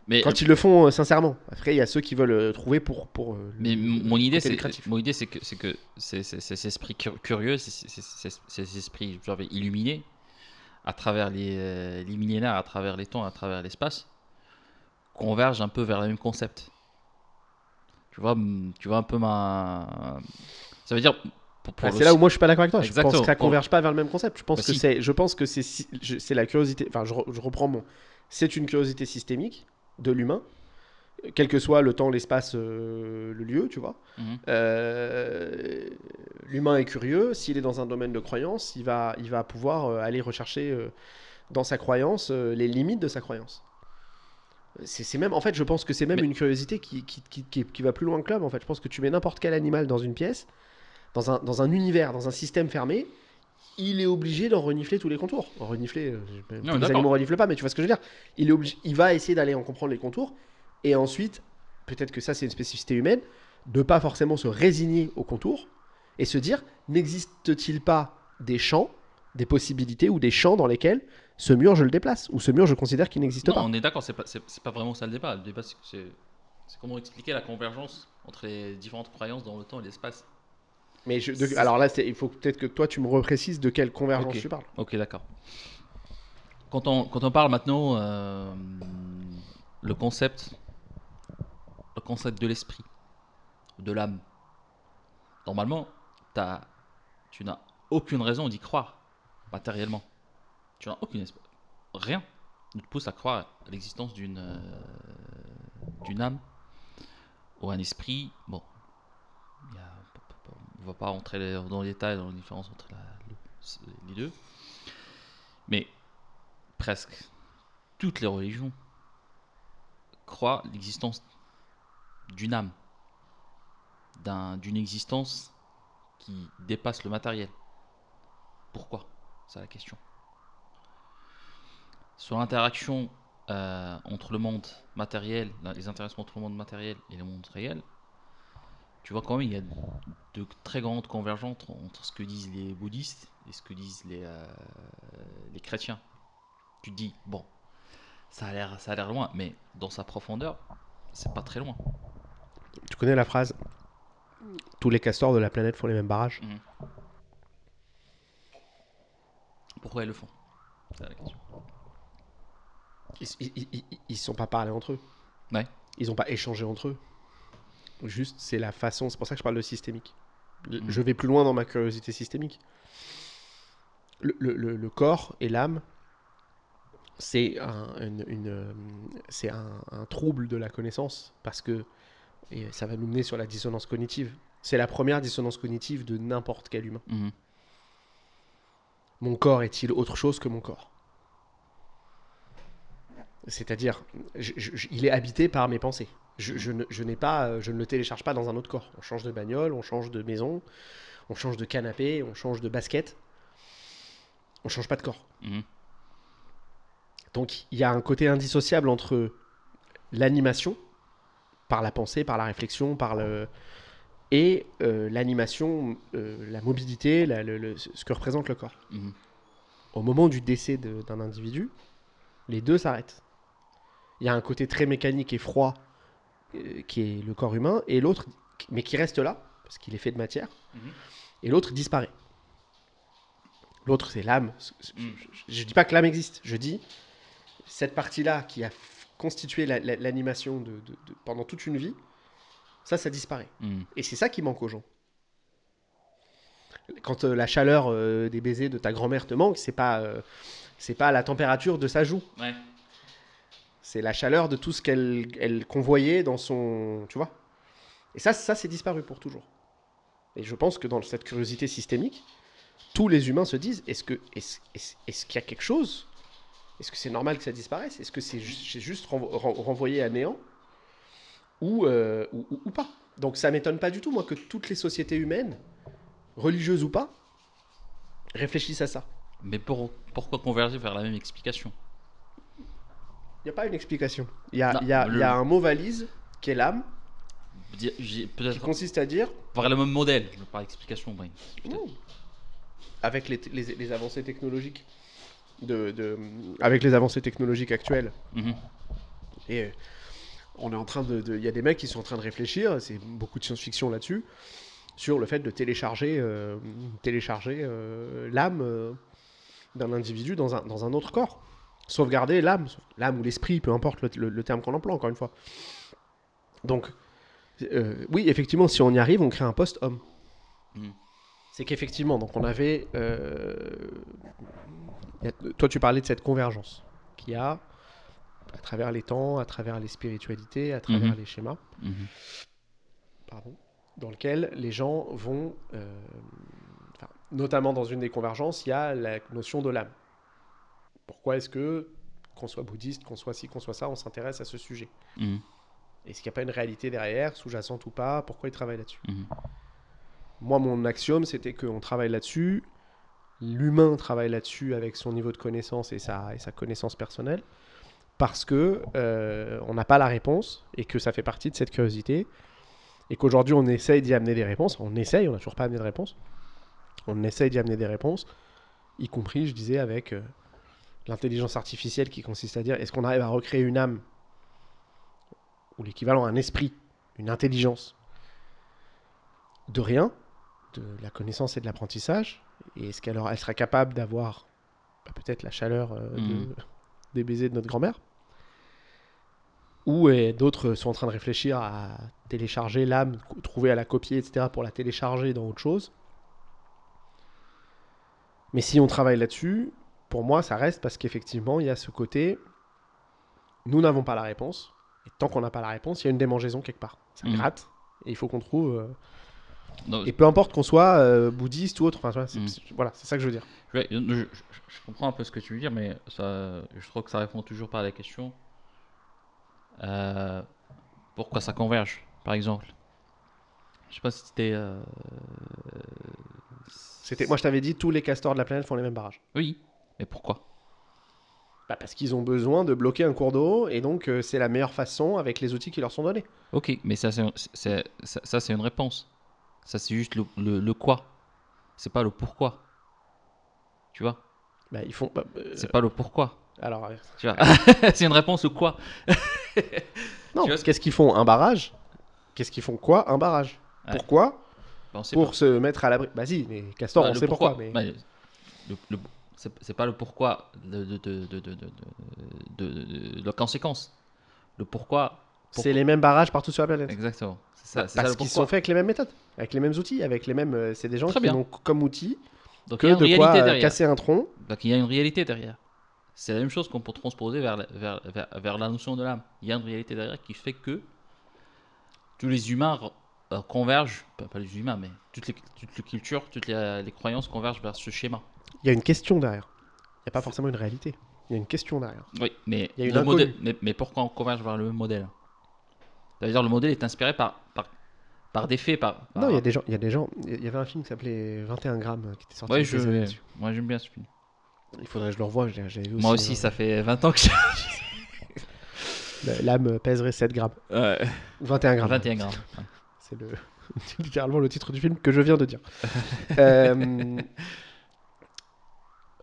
Mais, Quand ils le font sincèrement. Après, il y a ceux qui veulent trouver pour mais le côté lucratif. mon idée, c'est que ces esprits curieux, ces esprits genre, illuminés, à travers les millénaires, à travers les temps, à travers l'espace, convergent un peu vers le même concept. Tu vois un peu ma. Ça veut dire. Pour C'est là où moi je suis pas d'accord avec toi. Je pense que Exactement. ça converge pas vers le même concept. Bah, si. Je pense que c'est la curiosité. Enfin, je reprends mon. C'est une curiosité systémique de l'humain, quel que soit le temps, l'espace, le lieu, tu vois. L'humain est curieux. S'il est dans un domaine de croyance, il va pouvoir aller rechercher dans sa croyance les limites de sa croyance. C'est même, en fait, je pense que c'est même Mais une curiosité qui va plus loin que l'homme. En fait, je pense que tu mets n'importe quel animal dans une pièce, dans un univers, dans un système fermé, il est obligé d'en renifler tous les contours. En renifler, non, tous les animaux d'accord. reniflent pas, mais tu vois ce que je veux dire. Il va essayer d'aller en comprendre les contours, et ensuite, peut-être que ça c'est une spécificité humaine, de pas forcément se résigner aux contours, et se dire, n'existe-t-il pas des champs, des possibilités, ou des champs dans lesquels ce mur je le déplace, ou ce mur je considère qu'il n'existe Non, pas. on est d'accord. C'est pas vraiment ça le débat. Le débat, c'est comment expliquer la convergence entre les différentes croyances dans le temps et l'espace. Mais C'est- alors là, il faut peut-être que toi tu me reprécises de quelle convergence Ok. tu parles. Ok, d'accord. Quand on parle maintenant le concept, le concept de l'esprit, de l'âme. Normalement, t'as, tu n'as aucune raison d'y croire matériellement. Tu n'as rien ne te pousse à croire à l'existence d'une âme ou un esprit. Bon, on ne va pas rentrer dans les détails dans la différence entre les deux, mais presque toutes les religions croient l'existence d'une âme, d'une existence qui dépasse le matériel. Pourquoi? C'est la question. Sur l'interaction entre le monde matériel, les interactions entre le monde matériel et le monde réel, tu vois quand même il y a de très grandes convergences entre ce que disent les bouddhistes et ce que disent les chrétiens. Tu te dis, bon, ça a l'air loin, mais dans sa profondeur, c'est pas très loin. Tu connais la phrase tous les castors de la planète font les mêmes barrages. Mhm. Pourquoi ils le font? C'est la question. Ils sont pas parlé entre eux. Ouais. Ils ont pas échangé entre eux. Juste, c'est la façon. C'est pour ça que je parle de systémique. Mhm. Je vais plus loin dans ma curiosité systémique. Le corps et l'âme, c'est un trouble de la connaissance parce que et ça va nous mener sur la dissonance cognitive. C'est la première dissonance cognitive de n'importe quel humain. Mhm. Mon corps est-il autre chose que mon corps? C'est-à-dire, il est habité par mes pensées. Je ne le télécharge pas dans un autre corps. On change de bagnole, on change de maison, on change de canapé, on change de basket. On change pas de corps. Mhm. Donc il y a un côté indissociable entre l'animation, par la pensée, par la réflexion, et l'animation, la mobilité, ce que représente le corps. Mhm. Au moment du décès d'un individu, les deux s'arrêtent. Il y a un côté très mécanique et froid qui est le corps humain, et l'autre, mais qui reste là, parce qu'il est fait de matière, Mhm. et l'autre disparaît. L'autre, c'est l'âme. Mhm. Je ne dis pas que l'âme existe, je dis cette partie-là qui a constitué l'animation pendant toute une vie, ça disparaît. Mhm. Et c'est ça qui manque aux gens. Quand la chaleur des baisers de ta grand-mère te manque, c'est pas la température de sa joue. Ouais. C'est la chaleur de tout ce qu'elle convoyait dans son... Tu vois. Et ça c'est disparu pour toujours. Et je pense que dans cette curiosité systémique, tous les humains se disent, est-ce qu'il y a quelque chose? Est-ce que c'est normal que ça disparaisse? Est-ce que c'est juste renvoyé à néant ou pas? Donc ça m'étonne pas du tout, moi, que toutes les sociétés humaines, religieuses ou pas, réfléchissent à ça. Mais pourquoi converger vers la même explication? Il n'y a pas une explication. Il y a, Non, il y a- il y a un mot valise qui est l'âme, qui peut-être consiste à dire, vers le même modèle, je parle d'explication. Ouais. Peut-être. avec les avancées technologiques, avec les avancées technologiques actuelles, Mhm. et on est en train il y a des mecs qui sont en train de réfléchir, c'est beaucoup de science-fiction là-dessus, sur le fait de télécharger l'âme d'un individu dans un autre corps. Sauvegarder l'âme ou l'esprit, peu importe le terme qu'on emploie, encore une fois. Donc, oui, effectivement, si on y arrive, on crée un post-homme. Mhm. C'est qu'effectivement, donc on avait... toi, tu parlais de cette convergence qu'il y a à travers les temps, à travers les spiritualités, à travers Mhm. les schémas, Mhm. pardon, dans lequel les gens vont... notamment dans une des convergences, il y a la notion de l'âme. Pourquoi est-ce que, qu'on soit bouddhiste, qu'on soit ci, qu'on soit ça, on s'intéresse à ce sujet? Mhm. Est-ce qu'il n'y a pas une réalité derrière, sous-jacente ou pas? Pourquoi ils travaillent là-dessus? Mhm. Moi, mon axiome, c'était qu'on travaille là-dessus. L'humain travaille là-dessus avec son niveau de connaissance et sa connaissance personnelle. Parce que on n'a pas la réponse et que ça fait partie de cette curiosité. Et qu'aujourd'hui, on essaye d'y amener des réponses. On n'a toujours pas amené de réponse. On essaye d'y amener des réponses, y compris, je disais, avec l'intelligence artificielle qui consiste à dire est-ce qu'on arrive à recréer une âme ou l'équivalent à un esprit, une intelligence de rien, de la connaissance et de l'apprentissage, et est-ce elle sera capable d'avoir peut-être la chaleur Mhm. des baisers de notre grand-mère, ou d'autres sont en train de réfléchir à télécharger l'âme, trouver à la copier, etc., pour la télécharger dans autre chose. Mais si on travaille là-dessus, pour moi, ça reste parce qu'effectivement, il y a ce côté, nous n'avons pas la réponse, et tant qu'on n'a pas la réponse, il y a une démangeaison quelque part. Ça Mhm. gratte, et il faut qu'on trouve... Non, et peu importe qu'on soit bouddhiste ou autre, enfin, mhm. voilà, c'est ça que je veux dire. Je comprends un peu ce que tu veux dire, mais ça, je trouve que ça répond toujours pas à la question. Euh, Pourquoi ça converge, par exemple? Je sais pas si c'était. Moi, je t'avais dit, tous les castors de la planète font les mêmes barrages. Oui, mais pourquoi? Bah, parce qu'ils ont besoin de bloquer un cours d'eau, et donc c'est la meilleure façon avec les outils qui leur sont donnés. Ok, mais ça, c'est une réponse. Ça, c'est juste le quoi. C'est pas le pourquoi. Tu vois? Bah, ils font. Bah, C'est pas le pourquoi. alors, Tu vois? C'est une réponse au quoi. Tu non, vois ce que. qu'est-ce qu'ils font? Un barrage. Qu'est-ce qu'ils font quoi? Un barrage. Ouais, Pourquoi? bah, on sait pas. Pour se mettre à l'abri. Bah si, les castors, Bah, on le sait pourquoi, pourquoi. mais... Bah, le- c'est pas le pourquoi de la conséquence. Le pourquoi. C'est Pourquoi. les mêmes barrages partout sur la planète. Exactement. Bah, C'est ça le parce qu'ils sont faits pourquoi. avec les mêmes méthodes, avec les mêmes outils, avec les mêmes... c'est des gens Très qui bien. n'ont comme outil Donc il y que a une de quoi réalité derrière. casser un tronc. Donc il y a une réalité derrière. C'est la même chose qu'on peut transposer vers la notion de l'âme. Il y a une réalité derrière qui fait que tous les humains convergent, pas les humains, mais toutes les cultures, toutes les croyances convergent vers ce schéma. Il y a une question derrière. Il n'y a pas forcément une réalité. Il y a une question derrière. Oui, mais, Il y a une le inconnue. modèle, mais pourquoi on converge vers le même modèle? C'est-à-dire le modèle est inspiré par des faits, Non, il y a des gens. Il y avait un film qui s'appelait 21 grammes qui était sorti il Ouais, y a des années dessus. moi j'aime bien ce film. Il faudrait que je le revoie, j'avais vu au Moi cinéma. aussi, ça fait 20 ans que j'ai... L'âme pèserait 7 grammes. Ouais, 21 grammes. 21 grammes. Ouais. C'est littéralement le titre du film que je viens de dire. Euh,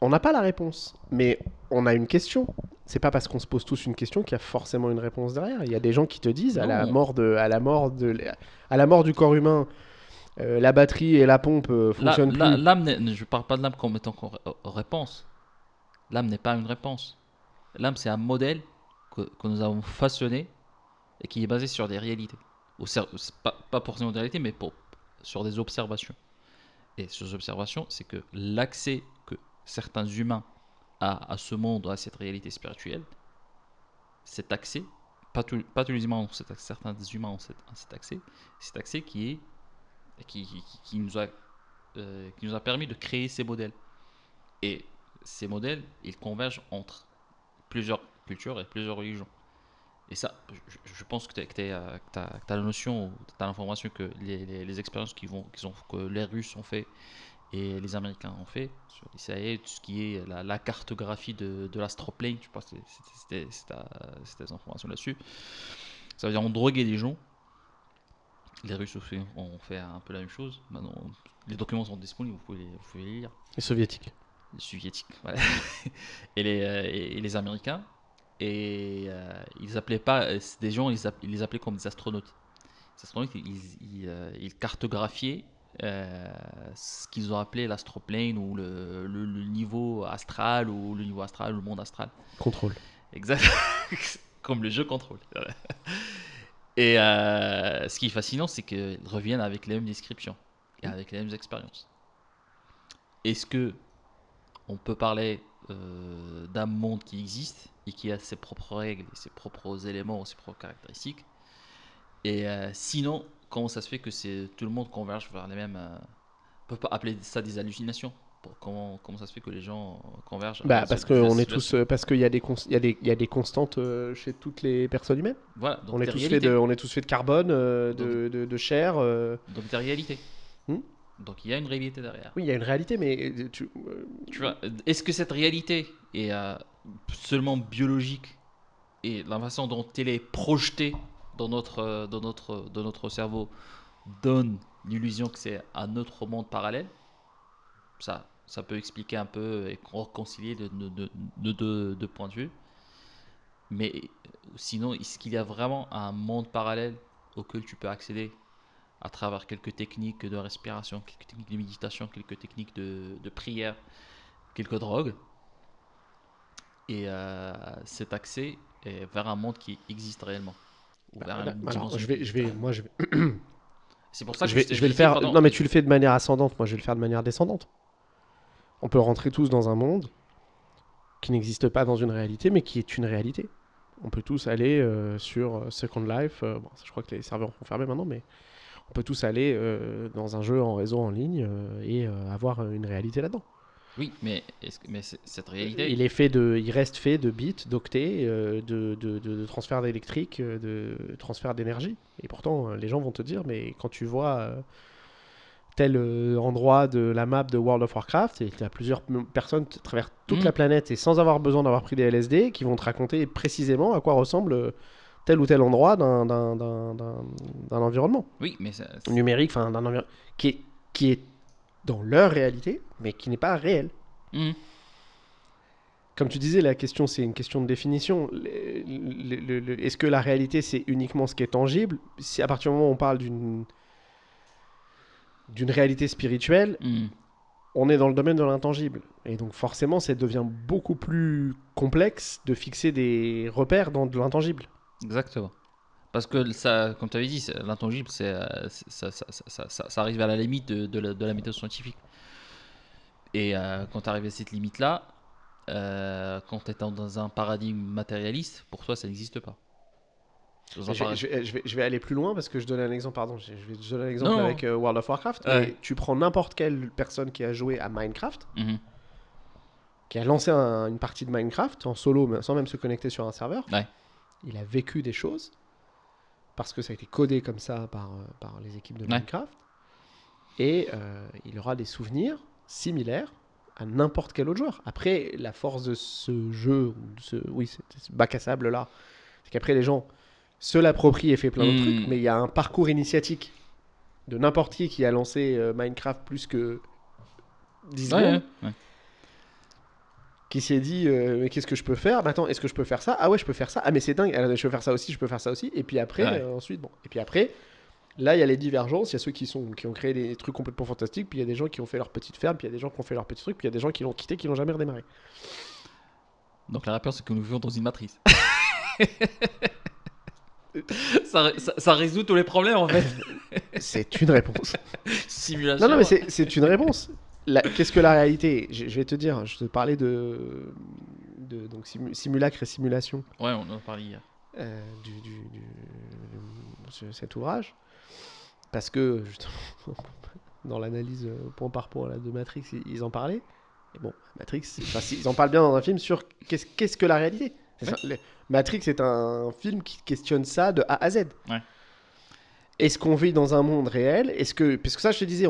On n'a pas la réponse, mais on a une question. C'est pas parce qu'on se pose tous une question qu'il y a forcément une réponse derrière. Il y a des gens qui te disent Non, à la mort du corps humain, la batterie et la pompe fonctionnent plus. l'âme, je parle pas de l'âme comme étant réponse. L'âme n'est pas une réponse. L'âme, c'est un modèle que nous avons façonné et qui est basé sur des réalités. C'est pas forcément des réalités, mais sur des observations. Et ces observations, c'est que l'accès que certains humains à ce monde, à cette réalité spirituelle, cet accès, pas tous les humains ont certains humains ont cet accès qui nous a permis de créer ces modèles. Et ces modèles, ils convergent entre plusieurs cultures et plusieurs religions. Et ça, je pense que tu as la notion, tu as l'information que les expériences que les Russes ont fait et les Américains ont fait sur l'ICAE, tout ce qui est la cartographie de l'astroplane, je pense que c'était des informations là-dessus. Ça veut dire on droguait des gens. Les Russes aussi ont fait un peu la même chose. Maintenant, les documents sont disponibles, vous pouvez les lire. Les soviétiques. Les soviétiques, voilà. Et les Américains. Et ils appelaient pas des gens, ils les appelaient comme des astronautes. Les astronautes, ils cartographiaient ce qu'ils ont appelé l'astroplane ou le niveau astral ou le niveau astral, le monde astral. Contrôle. Exact. Comme le jeu contrôle. Et ce qui est fascinant, c'est qu'ils reviennent avec les mêmes descriptions et avec les mêmes expériences. Est-ce que on peut parler d'un monde qui existe et qui a ses propres règles, ses propres éléments, ses propres caractéristiques? Et sinon, comment ça se fait que tout le monde converge vers les mêmes... on peut pas appeler ça des hallucinations. Comment ça se fait que les gens convergent à Parce vers qu'on cette est tous, situation? parce qu'il y a des constantes chez toutes les personnes humaines. Voilà, On donc est des tous faits réalités. de carbone, Donc, de chair. donc des réalités. Hmm. Donc il y a une réalité derrière. Oui, il y a une réalité, mais Tu vois, est-ce que cette réalité est seulement biologique et la façon dont elle est projetée dans notre cerveau donne l'illusion que c'est un autre monde parallèle? Ça peut expliquer un peu et réconcilier deux points de vue. Mais sinon, est-ce qu'il y a vraiment un monde parallèle auquel tu peux accéder à travers quelques techniques de respiration, quelques techniques de méditation, quelques techniques de prière, quelques drogues, et cet accès est vers un monde qui existe réellement, ou vers une alors, dimension qui existe réellement. moi, je vais, C'est pour ça que je vais le disais, faire. pardon, Non, mais tu le fais de manière ascendante. Moi, je vais le faire de manière descendante. On peut rentrer tous dans un monde qui n'existe pas dans une réalité, mais qui est une réalité. On peut tous aller sur Second Life. Bon, je crois que les serveurs sont fermés maintenant, mais on peut tous aller dans un jeu en réseau en ligne et avoir une réalité là-dedans. oui, mais, cette réalité, Il reste fait de bits, d'octets, de transfert d'électrique, de transfert d'énergie. Et pourtant, les gens vont te dire, mais quand tu vois tel endroit de la map de World of Warcraft, et tu as plusieurs personnes qui traversent toute hmm, la planète et sans avoir besoin d'avoir pris des LSD, qui vont te raconter précisément à quoi ressemble tel ou tel endroit d'un environnement oui, mais numérique, enfin d'un environnement qui est dans leur réalité, mais qui n'est pas réel. hmm, Comme tu disais, la question, c'est une question de définition. Est-ce que la réalité, c'est uniquement ce qui est tangible? Si à partir du moment où on parle d'une réalité spirituelle, hmm, on est dans le domaine de l'intangible. Et donc forcément, ça devient beaucoup plus complexe de fixer des repères dans de l'intangible. exactement. Parce que ça, comme tu avais dit, l'intangible, ça arrive à la limite de la méthode scientifique. Et quand tu arrives à cette limite-là, quand tu es dans un paradigme matérialiste, pour toi, ça n'existe pas. Dans un paradigme... Je vais aller plus loin parce que je donne un exemple, pardon, je vais te donner un exemple Non, avec World of Warcraft, ouais. mais tu prends n'importe quelle personne qui a joué à Minecraft, Mhm. qui a lancé une partie de Minecraft en solo, sans même se connecter sur un serveur. Ouais. Il a vécu des choses, parce que ça a été codé comme ça par les équipes de Ouais. Minecraft. Et il aura des souvenirs similaires à n'importe quel autre joueur. Après, la force de ce jeu, ce bac à sable là, c'est qu'après les gens se l'approprient et fait plein d'autres trucs, mais il y a un parcours initiatique de n'importe qui a lancé Minecraft plus que 10 secondes, Ouais. qui s'est dit mais qu'est-ce que je peux faire? Bah, attends, est-ce que je peux faire ça? Ah ouais, je peux faire ça. Ah mais c'est dingue, je peux faire ça aussi, je peux faire ça aussi. Et puis après, Ouais. ensuite, bon. Et puis après, là, il y a les divergences. Il y a ceux qui ont créé des trucs complètement fantastiques, puis il y a des gens qui ont fait leur petite ferme, puis il y a des gens qui ont fait leur petit truc, puis il y a des gens qui l'ont quitté, qui l'ont jamais redémarré. Donc la réponse, c'est que nous vivons dans une matrice. ça résout tous les problèmes en fait. C'est une réponse. Simulation. Non, mais c'est une réponse. Qu'est-ce que la réalité? Je vais te dire, je te parlais de donc simulacre et simulation Ouais, on en parlait hier. cet ouvrage. Parce que, justement, dans l'analyse point par point là, de Matrix, ils en parlaient. Et bon, Matrix, ils en parlent bien dans un film sur qu'est-ce que la réalité. Matrix est un film qui questionne ça de A à Z. Ouais. Est-ce qu'on vit dans un monde réel? Parce que ça, je te disais,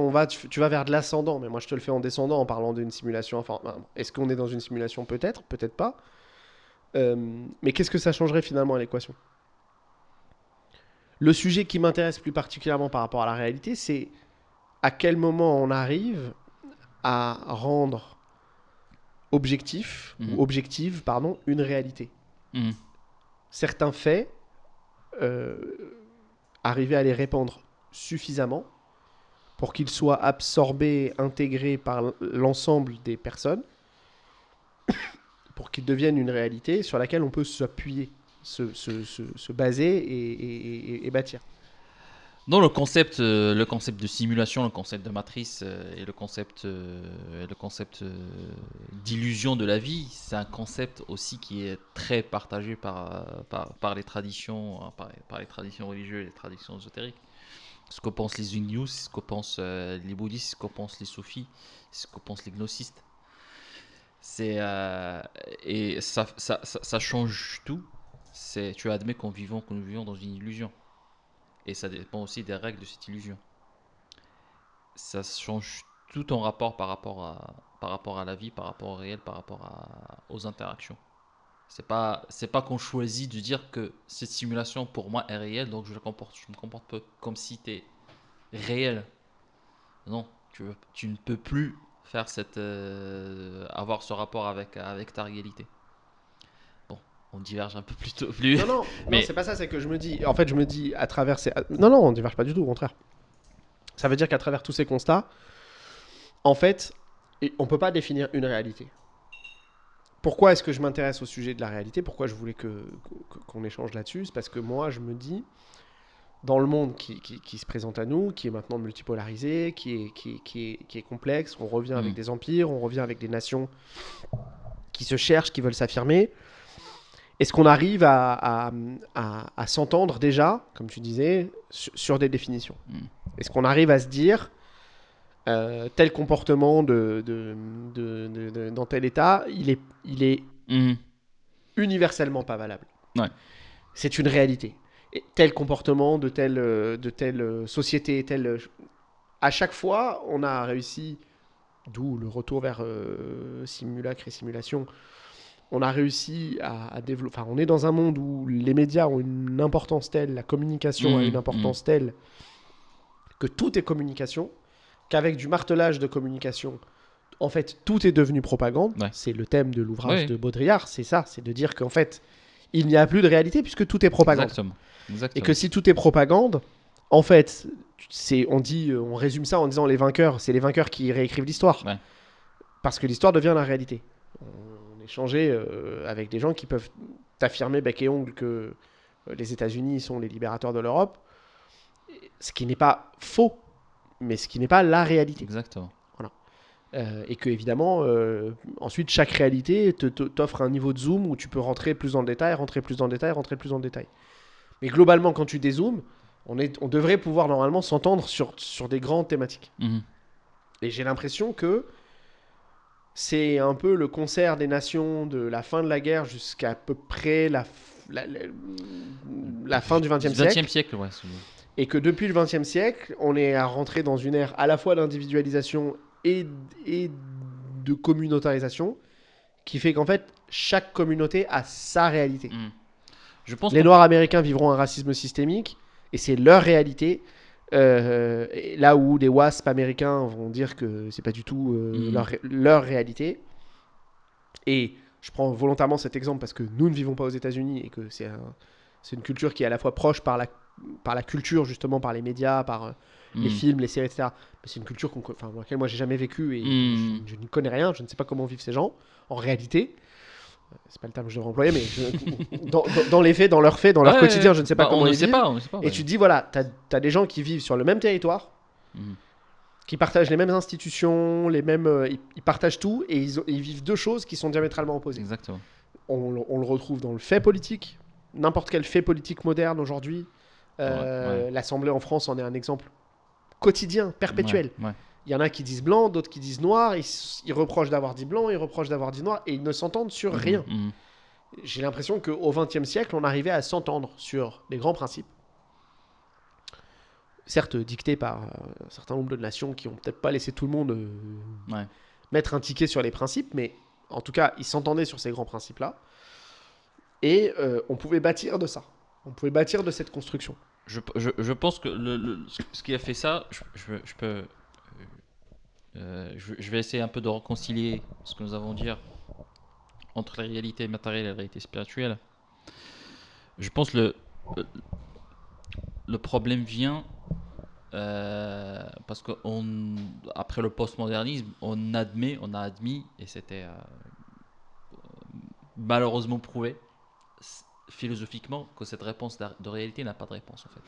tu vas vers de l'ascendant, mais moi, je te le fais en descendant en parlant d'une simulation. Enfin, est-ce qu'on est dans une simulation? Peut-être, peut-être pas. Mais qu'est-ce que ça changerait finalement à l'équation? Le sujet qui m'intéresse plus particulièrement par rapport à la réalité, c'est à quel moment on arrive à rendre objective, une réalité. Certains faits, arriver à les répandre suffisamment pour qu'ils soient absorbés, intégrés par l'ensemble des personnes, pour qu'ils deviennent une réalité sur laquelle on peut s'appuyer, se baser et bâtir. Non, le concept de simulation, le concept de matrice et le concept d'illusion de la vie, c'est un concept aussi qui est très partagé par les traditions, par les traditions religieuses et les traditions ésotériques. Ce que pensent les Hindous, ce que pensent les bouddhistes, ce que pensent les soufis, ce que pensent les gnostiques. Et ça change tout. Tu admets que nous vivons dans une illusion. Et ça dépend aussi des règles de cette illusion. Ça change tout ton rapport par rapport à la vie, par rapport au réel, par rapport aux interactions. C'est pas qu'on choisit de dire que cette simulation pour moi est réelle, donc je me comporte comme si tu es réel. Non, tu ne peux plus faire avoir ce rapport avec ta réalité. Bon, on diverge un peu plus. Non, mais c'est pas ça, c'est que je me dis à travers ces... Non, on diverge pas du tout, au contraire. Ça veut dire qu'à travers tous ces constats, en fait, on peut pas définir une réalité. Pourquoi est-ce que je m'intéresse au sujet de la réalité? Pourquoi je voulais qu'on échange là-dessus? C'est parce que moi, je me dis, dans le monde qui se présente à nous, qui est maintenant multipolarisé, qui est complexe, on revient avec des empires, on revient avec des nations qui se cherchent, qui veulent s'affirmer. Est-ce qu'on arrive à s'entendre déjà, comme tu disais, sur des définitions? Est-ce qu'on arrive à se dire tel comportement dans tel état, il est universellement pas valable. Ouais. C'est une réalité. Et tel comportement de telle société, à chaque fois, on a réussi, d'où le retour vers simulacre et simulation, on a réussi à développer... Enfin, on est dans un monde où les médias ont une importance telle, la communication a une importance telle, que tout est communication, qu'avec du martelage de communication, en fait, tout est devenu propagande. Ouais. C'est le thème de l'ouvrage de Baudrillard, c'est ça, c'est de dire qu'en fait, il n'y a plus de réalité puisque tout est propagande. Exactement. Et que si tout est propagande, en fait, on résume ça en disant les vainqueurs, c'est les vainqueurs qui réécrivent l'histoire. Ouais. Parce que l'histoire devient la réalité. On échangeait avec des gens qui peuvent t'affirmer bec et ongle que les États-Unis sont les libérateurs de l'Europe, ce qui n'est pas faux, mais ce qui n'est pas la réalité. Exactement. Voilà. Et que évidemment, ensuite, chaque réalité t'offre un niveau de zoom où tu peux rentrer plus dans le détail, rentrer plus dans le détail. Mais globalement, quand tu dézoomes, on devrait pouvoir normalement s'entendre sur des grandes thématiques. Et j'ai l'impression que c'est un peu le concert des nations de la fin de la guerre jusqu'à peu près la, la- la fin du XXe Du 20e siècle. siècle, ouais. Et que depuis le XXe siècle, on est à rentrer dans une ère à la fois d'individualisation et, et de communautarisation, qui fait qu'en fait, chaque communauté a sa réalité. Hmm. Je pense Les qu'on. Noirs américains vivront un racisme systémique, et c'est leur réalité. Et là où des WASP américains vont dire que c'est pas du tout Hmm. leur réalité. Et je prends volontairement cet exemple parce que nous ne vivons pas aux États-Unis et que c'est une culture qui est à la fois proche par la culture, justement, par les médias, par les Hmm. films, les séries, etc. Mais c'est une culture dans laquelle moi j'ai jamais vécu et dont Hmm. je n'y connais rien. Je ne sais pas comment vivent ces gens en réalité. C'est pas le terme que je devrais employer, mais dans les faits, dans leur Ouais, quotidien, je ne sais pas bah, on comment ne ils sait vivent. pas, on ne sait pas. Et Ouais. tu te dis, voilà, t'as des gens qui vivent sur le même territoire, Hmm. qui partagent les mêmes institutions, ils partagent tout, et ils vivent deux choses qui sont diamétralement opposées. Exactement. On le retrouve dans le fait politique, n'importe quel fait politique moderne aujourd'hui. Ouais, ouais, L'Assemblée en France en est un exemple quotidien, ouais, perpétuel. ouais. Il y en a qui disent blanc, d'autres qui disent noir, ils reprochent d'avoir dit blanc, ils reprochent d'avoir dit noir, et ils ne s'entendent sur Mhm, rien. mhm. J'ai l'impression qu'au XXe siècle, on arrivait à s'entendre sur les grands principes, certes dictés par un certain nombre de nations qui ont peut-être pas laissé tout le monde Ouais. mettre un ticket sur les principes, mais en tout cas, ils s'entendaient sur ces grands principes-là, et on pouvait bâtir de ça. On pouvait bâtir de cette construction. Je pense que ce qui a fait ça, je peux, je vais essayer un peu de réconcilier ce que nous avons dit entre la réalité matérielle et la réalité spirituelle. Je pense que le problème vient parce qu'après le postmodernisme, on a admis, et c'était malheureusement prouvé philosophiquement que cette réponse de réalité n'a pas de réponse en fait.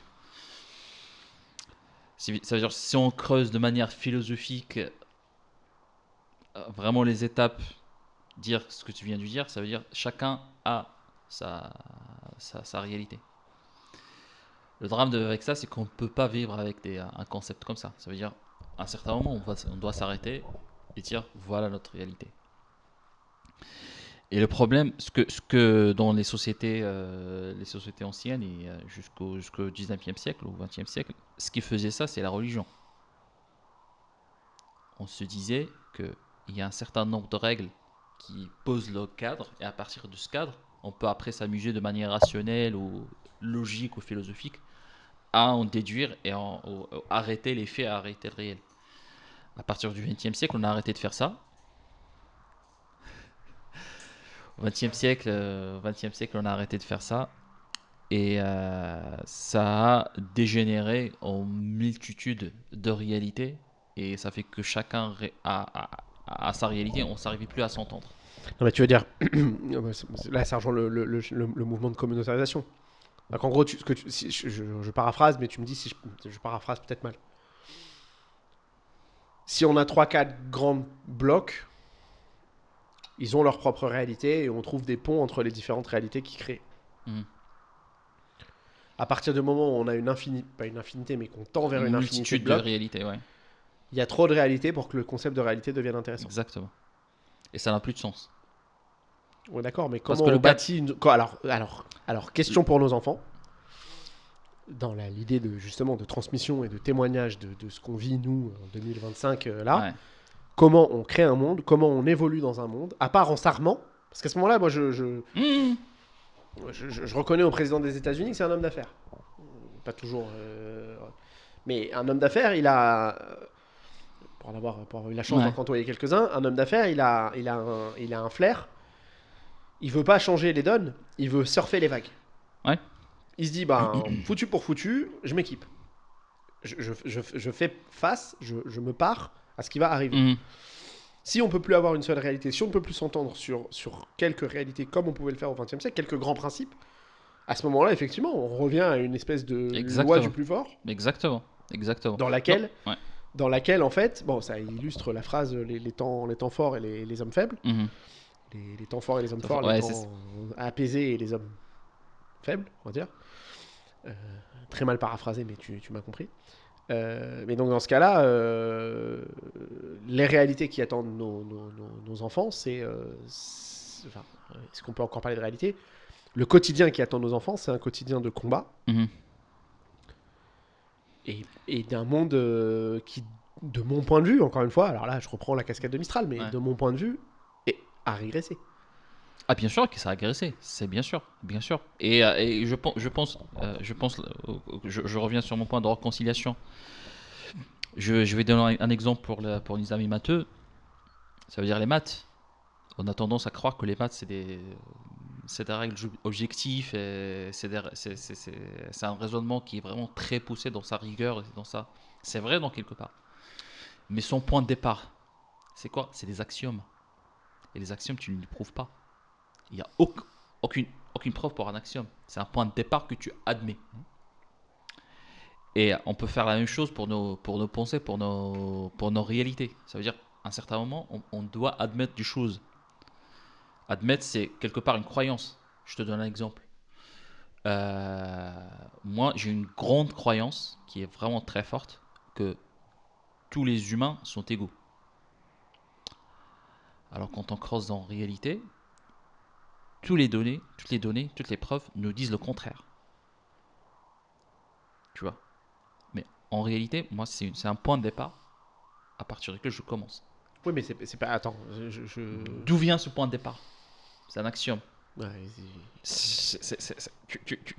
Ça veut dire si on creuse de manière philosophique vraiment les étapes, dire ce que tu viens de dire, ça veut dire chacun a sa, sa réalité. Le drame avec ça, c'est qu'on ne peut pas vivre avec un concept comme ça. Ça veut dire à un certain moment, on doit s'arrêter et dire voilà notre réalité. Et le problème, ce que dans les sociétés anciennes et jusqu'au 19e siècle, au 20e siècle, ce qui faisait ça, c'est la religion. On se disait qu'il y a un certain nombre de règles qui posent le cadre, et à partir de ce cadre, on peut après s'amuser de manière rationnelle ou logique ou philosophique à en déduire et arrêter les faits, arrêter le réel. À partir du XXe siècle, on a arrêté de faire ça. Au XXe siècle, on a arrêté de faire ça. Et ça a dégénéré en multitude de réalités. Et ça fait que chacun a sa réalité. On n'arrive plus à s'entendre. Non, mais tu veux dire, là, ça rejoint le mouvement de communautarisation. Donc en gros, si je paraphrase, mais tu me dis si je paraphrase peut-être mal. Si on a 3-4 grands blocs, ils ont leur propre réalité et on trouve des ponts entre les différentes réalités qui créent. Mhm. À partir du moment où on a une infinité, pas une infinité, mais qu'on tend vers Une une infinité de multitude de blocs, réalités, ouais. il y a trop de réalités pour que le concept de réalité devienne intéressant. Exactement. Et ça n'a plus de sens. Ouais, d'accord, mais Parce comment que le on cadre. bâtit une... alors, question pour nos enfants. Dans l'idée de justement de transmission et de témoignage de ce qu'on vit nous en 2025 là, Ouais. comment on crée un monde, comment on évolue dans un monde, à part en s'armant, parce qu'à ce moment-là, moi Mmh. je reconnais au président des États-Unis que c'est un homme d'affaires. Pas toujours, mais un homme d'affaires, pour avoir eu la chance d'en Ouais. côtoyer quelques-uns, un homme d'affaires, il a un flair. Il veut pas changer les donnes, il veut surfer les vagues. Ouais. Il se dit, ben, foutu pour foutu, je m'équipe. Je fais face, je me pars à ce qui va arriver. Mmh. Si on peut plus avoir une seule réalité, si on ne peut plus s'entendre sur quelques réalités comme on pouvait le faire au XXe siècle, quelques grands principes, à ce moment-là, effectivement, on revient à une espèce de loi du Exactement. plus fort, Exactement. Exactement. dans Non. laquelle, Ouais. dans laquelle en fait, bon, ça illustre la phrase les temps forts et les hommes faibles, Mmh. les temps forts et les hommes forts, les Ouais, temps apaisés et les hommes faibles, on va dire. Euh, Très mal paraphrasé, mais tu m'as compris. Mais donc dans ce cas-là, les réalités qui attendent nos enfants, enfin, est-ce qu'on peut encore parler de réalité? Le quotidien qui attend nos enfants, c'est un quotidien de combat Mhm. et d'un monde qui, de mon point de vue, encore une fois, alors là je reprends la casquette de Mistral, mais Ouais. de mon point de vue, a régressé. Ah, bien sûr que ça a agressé, c'est bien sûr, bien sûr. Et je reviens sur mon point de réconciliation. Je vais donner un exemple pour les amis matheux. Ça veut dire les maths. On a tendance à croire que les maths, c'est des règles objectives, et c'est un raisonnement qui est vraiment très poussé dans sa rigueur, dans ça. C'est vrai dans quelque part. Mais son point de départ, c'est quoi? C'est des axiomes. Et les axiomes, tu ne les prouves pas. Il n'y a aucune, aucune preuve pour un axiome. C'est un point de départ que tu admets. Et on peut faire la même chose pour nos pensées, pour nos réalités. Ça veut dire, à un certain moment, on doit admettre des choses. Admettre, c'est quelque part une croyance. Je te donne un exemple. Moi, j'ai une grande croyance qui est vraiment très forte que tous les humains sont égaux. Alors quand on creuse dans la réalité, toutes les preuves nous disent le contraire. Tu vois. Mais en réalité, moi, c'est un point de départ à partir duquel je commence. Oui, mais c'est pas. Attends, D'où vient ce point de départ? C'est un axiome. Ouais,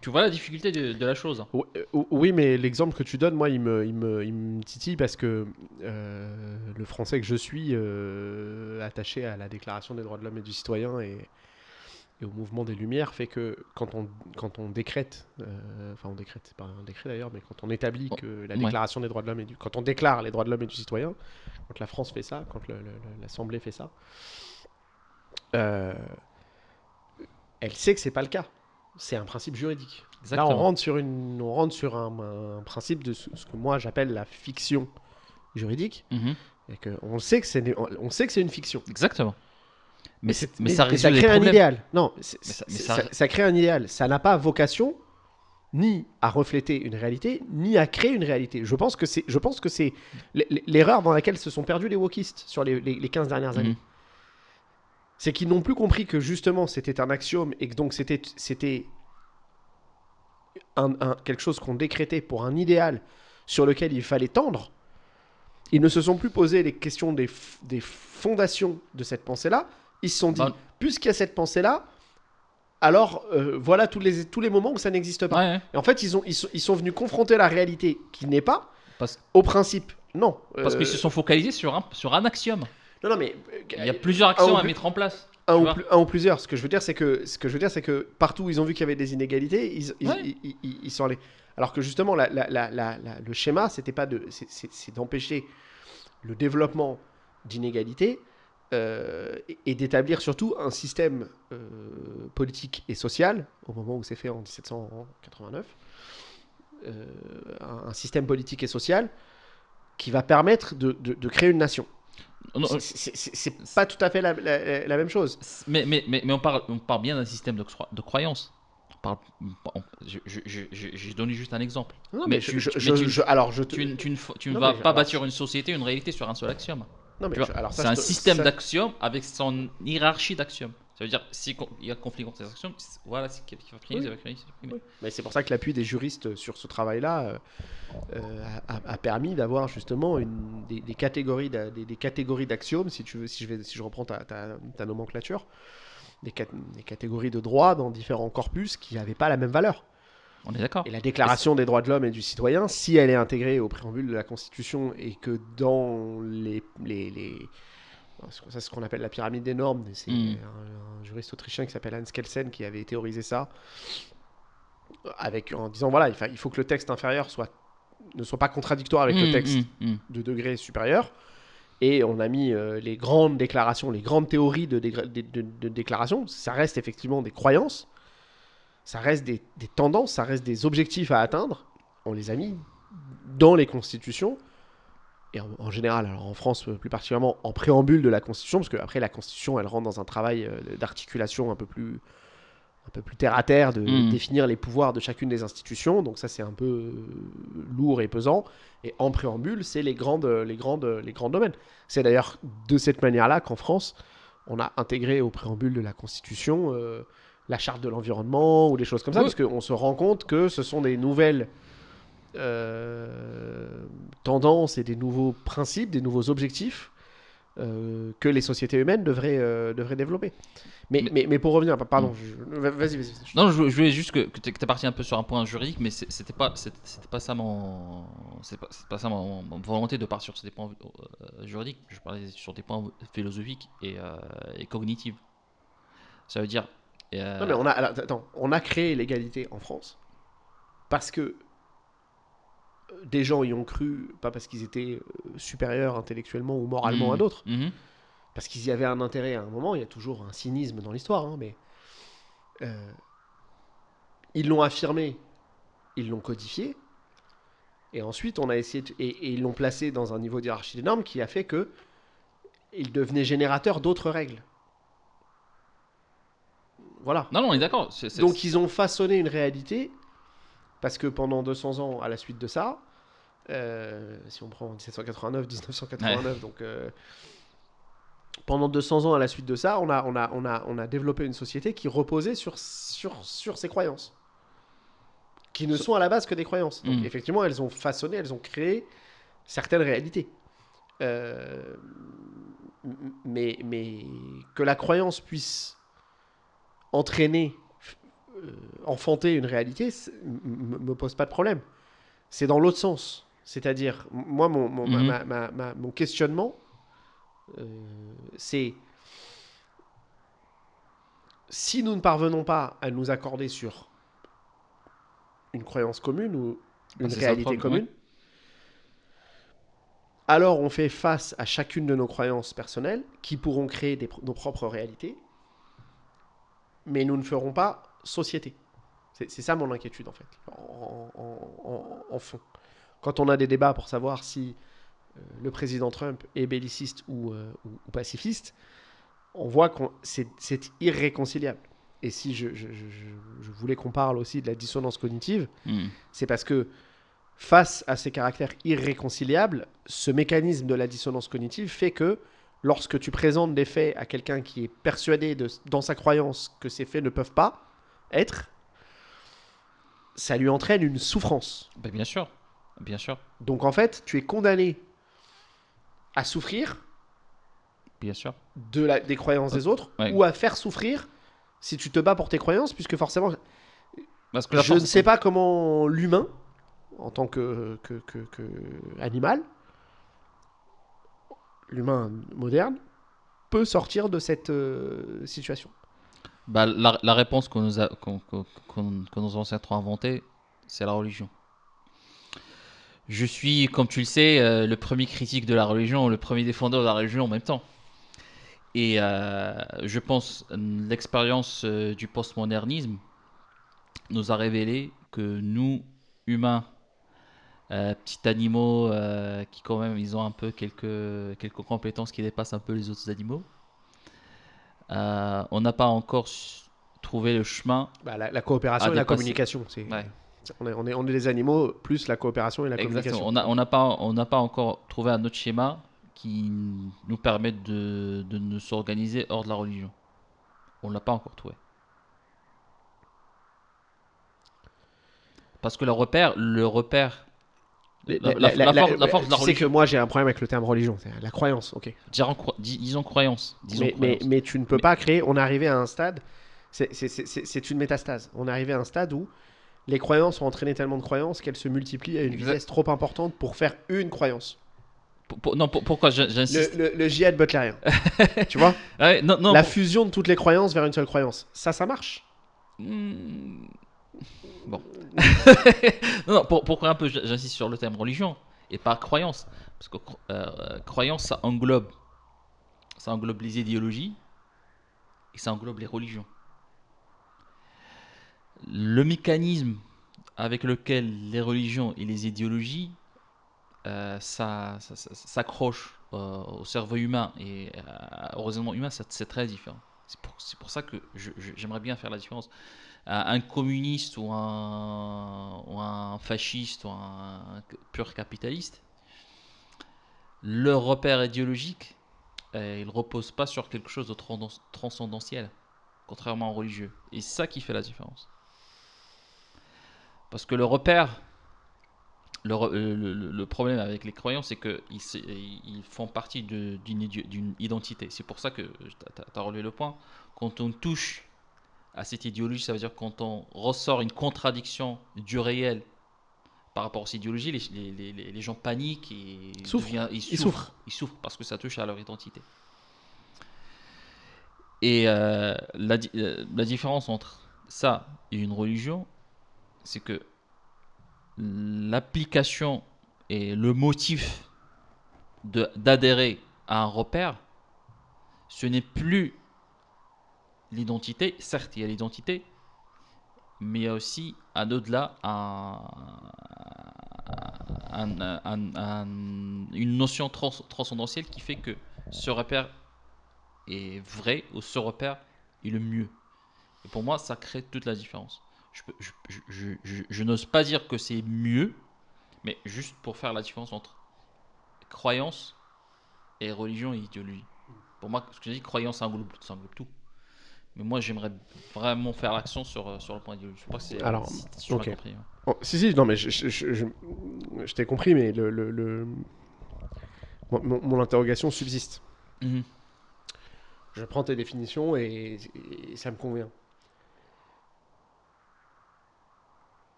Tu vois la difficulté de la chose. oui, mais l'exemple que tu donnes, moi, il me titille parce que le français que je suis, attaché à la Déclaration des droits de l'homme et du citoyen et au mouvement des Lumières, fait que quand on décrète, enfin on décrète, c'est pas un décret d'ailleurs, mais quand on établit Oh, que la ouais. Déclaration des droits de l'homme quand on déclare les droits de l'homme et du citoyen, quand la France fait ça, quand l'Assemblée fait ça, euh, elle sait que c'est pas le cas. C'est un principe juridique. Là, Exactement. on rentre sur un principe de ce que moi j'appelle la fiction juridique, Mhm. et que on sait que c'est une fiction. Exactement. Mais, Mais ça mais ça résout les crée un problèmes. idéal. Non, Mais ça... ça crée un idéal. Ça n'a pas vocation ni à refléter une réalité, ni à créer une réalité. Je pense que c'est l'erreur dans laquelle se sont perdus les wokistes sur les 15 dernières années. Mhm. C'est qu'ils n'ont plus compris que justement c'était un axiome et que donc c'était quelque chose qu'on décrétait pour un idéal sur lequel il fallait tendre. Ils ne se sont plus posé les questions des fondations de cette pensée-là. Ils se sont dit, Bah, puisqu'il y a cette pensée-là, alors voilà tous les moments où ça n'existe ouais, pas. ouais. Et en fait, ils sont venus confronter la réalité qui n'est pas Parce, au principe. Non. parce qu'ils se sont focalisés sur un axiome. Non, non, mais Il y a plusieurs un axiomes ou, à mettre en place. un Tu ou vois? un ou plusieurs. Ce que je veux dire, c'est que partout où ils ont vu qu'il y avait des inégalités, Ouais. ils sont allés. Alors que justement, le schéma, c'est d'empêcher le développement d'inégalités et d'établir surtout un système politique et social, au moment où c'est fait en 1789, un système politique et social qui va permettre de créer une nation. Non, C'est pas tout à fait la même chose. mais on parle bien d'un système de croyance. On parle, j'ai donné juste un exemple. Non, mais Mais alors je te. tu ne Non, vas mais pas alors, bâtir une société, une réalité sur un seul axiome. non, Tu mais vois, alors ça, c'est un système ça, d'axiomes avec son hiérarchie d'axiomes. Ça veut dire, si il y a conflit entre ces axiomes, voilà ce qui va créer, oui, ça va créer, ça va créer. oui. Mais c'est pour ça que l'appui des juristes sur ce travail-là a permis d'avoir justement des catégories des catégories d'axiomes, si tu veux, si je reprends ta nomenclature, des catégories de droits dans différents corpus qui n'avaient pas la même valeur. On est Et d'accord. la Déclaration des droits de l'homme et du citoyen, si elle est intégrée au préambule de la Constitution et que dans c'est ce qu'on appelle la pyramide des normes, c'est Hmm. un juriste autrichien qui s'appelle Hans Kelsen qui avait théorisé ça, en disant voilà, il faut que le texte inférieur ne soit pas contradictoire avec le Hmm, hmm, texte hmm. de degré supérieur. Et on a mis les grandes déclarations, les grandes théories de déclaration. Ça reste effectivement des croyances, ça reste des tendances, ça reste des objectifs à atteindre. On les a mis dans les constitutions. Et en général, alors en France plus particulièrement, en préambule de la Constitution, parce qu'après la Constitution, elle rentre dans un travail d'articulation un peu plus terre à terre de Mhm. définir les pouvoirs de chacune des institutions. Donc ça, c'est un peu lourd et pesant. Et en préambule, c'est les grands domaines. C'est d'ailleurs de cette manière-là qu'en France, on a intégré au préambule de la Constitution la charte de l'environnement ou des choses comme ça, Oui. parce qu'on se rend compte que ce sont des nouvelles tendances et des nouveaux principes, des nouveaux objectifs que les sociétés humaines devraient développer. Mais, Mais pour revenir, mhm. pardon, vas-y, je t'en Non, prie. je voulais juste que tu es parti un peu sur un point juridique, mais c'était pas ça c'est pas ça mon volonté de partir sur des points juridiques. Je parlais sur des points philosophiques et cognitifs. Ça veut dire, Non, mais euh, attends, on a créé l'égalité en France parce que des gens y ont cru, pas parce qu'ils étaient supérieurs intellectuellement ou moralement à mhm, d'autres, mhm, parce qu'ils y avaient un intérêt à un moment. Il y a toujours un cynisme dans l'histoire, hein, mais euh, ils l'ont affirmé, ils l'ont codifié, et ensuite on a essayé et ils l'ont placé dans un niveau d'hierarchie des normes qui a fait que il devenait générateur d'autres règles. Voilà. non, non, on est d'accord. Donc ils ont façonné une réalité parce que pendant 200 ans à la suite de ça, si on prend 1789, Ouais. 1989, donc pendant 200 ans à la suite de ça, on a développé une société qui reposait sur ces croyances, qui ne So- sont à la base que des croyances. Donc mhm, effectivement, elles ont façonné, elles ont créé certaines réalités. Euh, mais que la croyance puisse entraîner, enfanter une réalité, me pose pas de problème. C'est dans l'autre sens. C'est-à-dire, moi, mhm. mon questionnement, euh, c'est si nous ne parvenons pas à nous accorder sur une croyance commune ou Bah, une c'est ça le réalité problème. Ouais. commune, alors on fait face à chacune de nos croyances personnelles qui pourront créer nos propres réalités, mais nous ne ferons pas société. C'est ça mon inquiétude en fait, en fond. Quand on a des débats pour savoir si le président Trump est belliciste ou pacifiste, on voit que c'est irréconciliable. Et si je voulais qu'on parle aussi de la dissonance cognitive, Mhm. c'est parce que face à ces caractères irréconciliables, ce mécanisme de la dissonance cognitive fait que lorsque tu présentes des faits à quelqu'un qui est persuadé dans sa croyance que ces faits ne peuvent pas être, ça lui entraîne une souffrance. Bah, bien sûr, bien sûr, Donc en fait, tu es condamné à souffrir bien sûr. des croyances des autres Ouais. ou à faire souffrir si tu te bats pour tes croyances, puisque forcément, Parce que la je ne force. sais pas comment l'humain, en tant que animal, l'humain moderne, peut sortir de cette situation. Bah, la réponse que nos ancêtres ont inventée, c'est la religion. Je suis, comme tu le sais, le premier critique de la religion, le premier défendeur de la religion en même temps. Et je pense l'expérience du postmodernisme nous a révélé que nous, humains, petits animaux qui quand même ils ont un peu quelques compétences qui dépassent un peu les autres animaux, on n'a pas encore trouvé le chemin Bah, la à coopération et la dépasser. communication, Ouais, on est des animaux, plus la coopération et la exactement. communication. On n'a pas encore trouvé un autre schéma qui nous permette de nous s'organiser hors de la religion. On l'a pas encore trouvé. Parce que la force de la Tu sais que religion, moi j'ai un problème avec le terme religion, c'est la croyance, ok. disons croyance, Mais tu ne peux Mais, pas créer. On est arrivé à un stade. C'est une métastase. On est arrivé à un stade où les croyances ont entraîné tellement de croyances qu'elles se multiplient à une exact, vitesse trop importante pour faire une croyance. non, pourquoi j'insiste. Le djihad butlérien. Tu vois. Ouais, non, non, La fusion de toutes les croyances vers une seule croyance. Ça marche. Hmm, bon. Non, non, pourquoi un peu j'insiste sur le terme religion et pas croyance. Parce que croyance, ça englobe les idéologies et ça englobe les religions. Le mécanisme avec lequel les religions et les idéologies s'accrochent au cerveau humain et au raisonnement humain, c'est très différent. C'est pour ça que j'aimerais bien faire la différence. Un communiste ou un fasciste ou un pur capitaliste, leur repère idéologique, il ne repose pas sur quelque chose de transcendentiel, contrairement aux religieux. Et c'est ça qui fait la différence. Parce que le repère, le problème avec les croyants, c'est qu'ils font partie d'une identité. C'est pour ça que tu as relevé le point. Quand on touche à cette idéologie, ça veut dire quand on ressort une contradiction du réel par rapport à cette idéologie, les gens paniquent et Ils souffrent. Ils souffrent parce que ça touche à leur identité. Et la différence entre ça et une religion, c'est que l'application et le motif d'adhérer à un repère, ce n'est plus l'identité. Certes, il y a l'identité, mais il y a aussi un au-delà, une notion transcendentielle qui fait que ce repère est vrai ou ce repère est le mieux. Et pour moi, ça crée toute la différence. Je n'ose pas dire que c'est mieux, mais juste pour faire la différence entre croyance et religion et idéologie. Pour moi, ce que je dis, croyance, ça englobe tout. Mais moi, j'aimerais vraiment faire l'accent sur le point idéologique. Je sais pas Alors, si tu m'as ok. compris. Hein. Oh, si, non, mais je t'ai compris, mais mon interrogation subsiste. Mhm. Je prends tes définitions et ça me convient.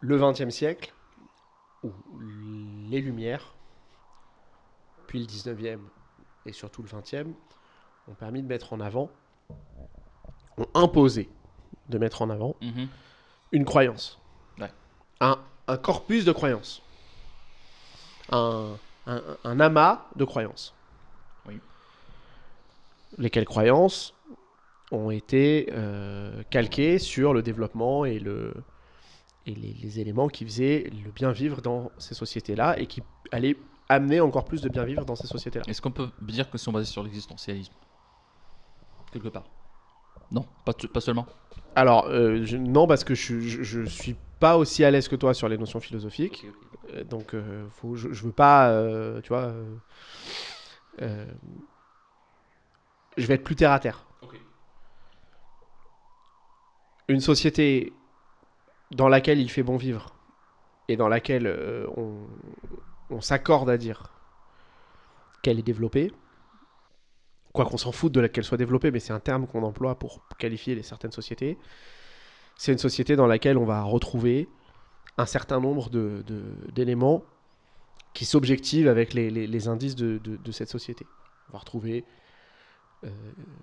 Le XXe siècle, où les Lumières, puis le XIXe et surtout le XXe, ont permis de mettre en avant, ont imposé de mettre en avant Mhm. une croyance. Ouais. Un corpus de croyances. Un amas de croyances. Oui. Lesquelles croyances ont été calquées sur le développement et les éléments qui faisaient le bien vivre dans ces sociétés-là et qui allaient amener encore plus de bien vivre dans ces sociétés-là. Est-ce qu'on peut dire que sont basés sur l'existentialisme quelque part? Non, pas seulement. Alors, non, parce que je suis pas aussi à l'aise que toi sur les notions philosophiques. Ok. Donc, je veux pas, tu vois, je vais être plus terre à terre. Ok. Une société dans laquelle il fait bon vivre et dans laquelle on s'accorde à dire qu'elle est développée, quoi qu'on s'en foute de laquelle soit développée, mais c'est un terme qu'on emploie pour qualifier certaines sociétés, c'est une société dans laquelle on va retrouver un certain nombre d'éléments qui s'objectivent avec les indices de cette société. On va retrouver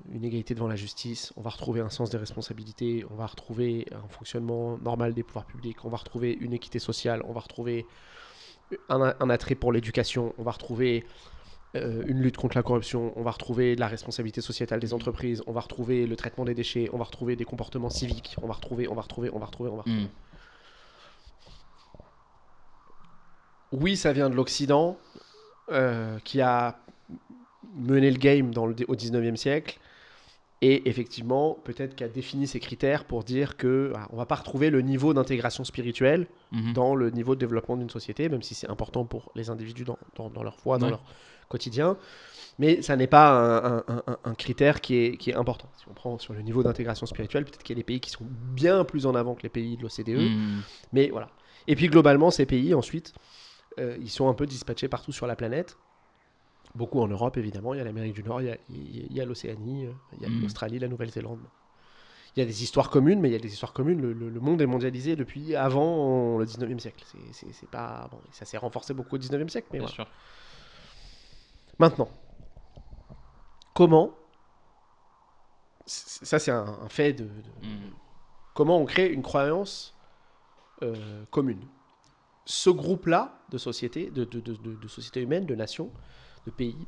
une égalité devant la justice, on va retrouver un sens des responsabilités, on va retrouver un fonctionnement normal des pouvoirs publics, on va retrouver une équité sociale, on va retrouver un attrait pour l'éducation, on va retrouver une lutte contre la corruption, on va retrouver la responsabilité sociétale des entreprises, on va retrouver le traitement des déchets, on va retrouver des comportements civiques, on va retrouver. Mhm. Oui, ça vient de l'Occident, qui a mené le game au 19e siècle, et effectivement, peut-être qui a défini ses critères pour dire que on va pas retrouver le niveau d'intégration spirituelle Mhm. dans le niveau de développement d'une société, même si c'est important pour les individus dans leur foi, dans Ouais. leur quotidien. Mais ça n'est pas un critère qui est important. Si on prend sur le niveau d'intégration spirituelle, peut-être qu'il y a des pays qui sont bien plus en avant que les pays de l'OCDE. Mhm. Mais voilà. Et puis globalement, ces pays, ensuite, ils sont un peu dispatchés partout sur la planète. Beaucoup en Europe, évidemment. Il y a l'Amérique du Nord, il y a l'Océanie, il y a Mhm. l'Australie, la Nouvelle-Zélande. Il y a des histoires communes, mais il y a des histoires communes. Le monde est mondialisé depuis avant le 19e siècle. C'est pas, bon, ça s'est renforcé beaucoup au 19e siècle, mais Bien voilà. sûr. Maintenant, comment, ça c'est un fait Mhm. comment on crée une croyance commune. Ce groupe-là de sociétés, de sociétés humaines, de nations, de pays,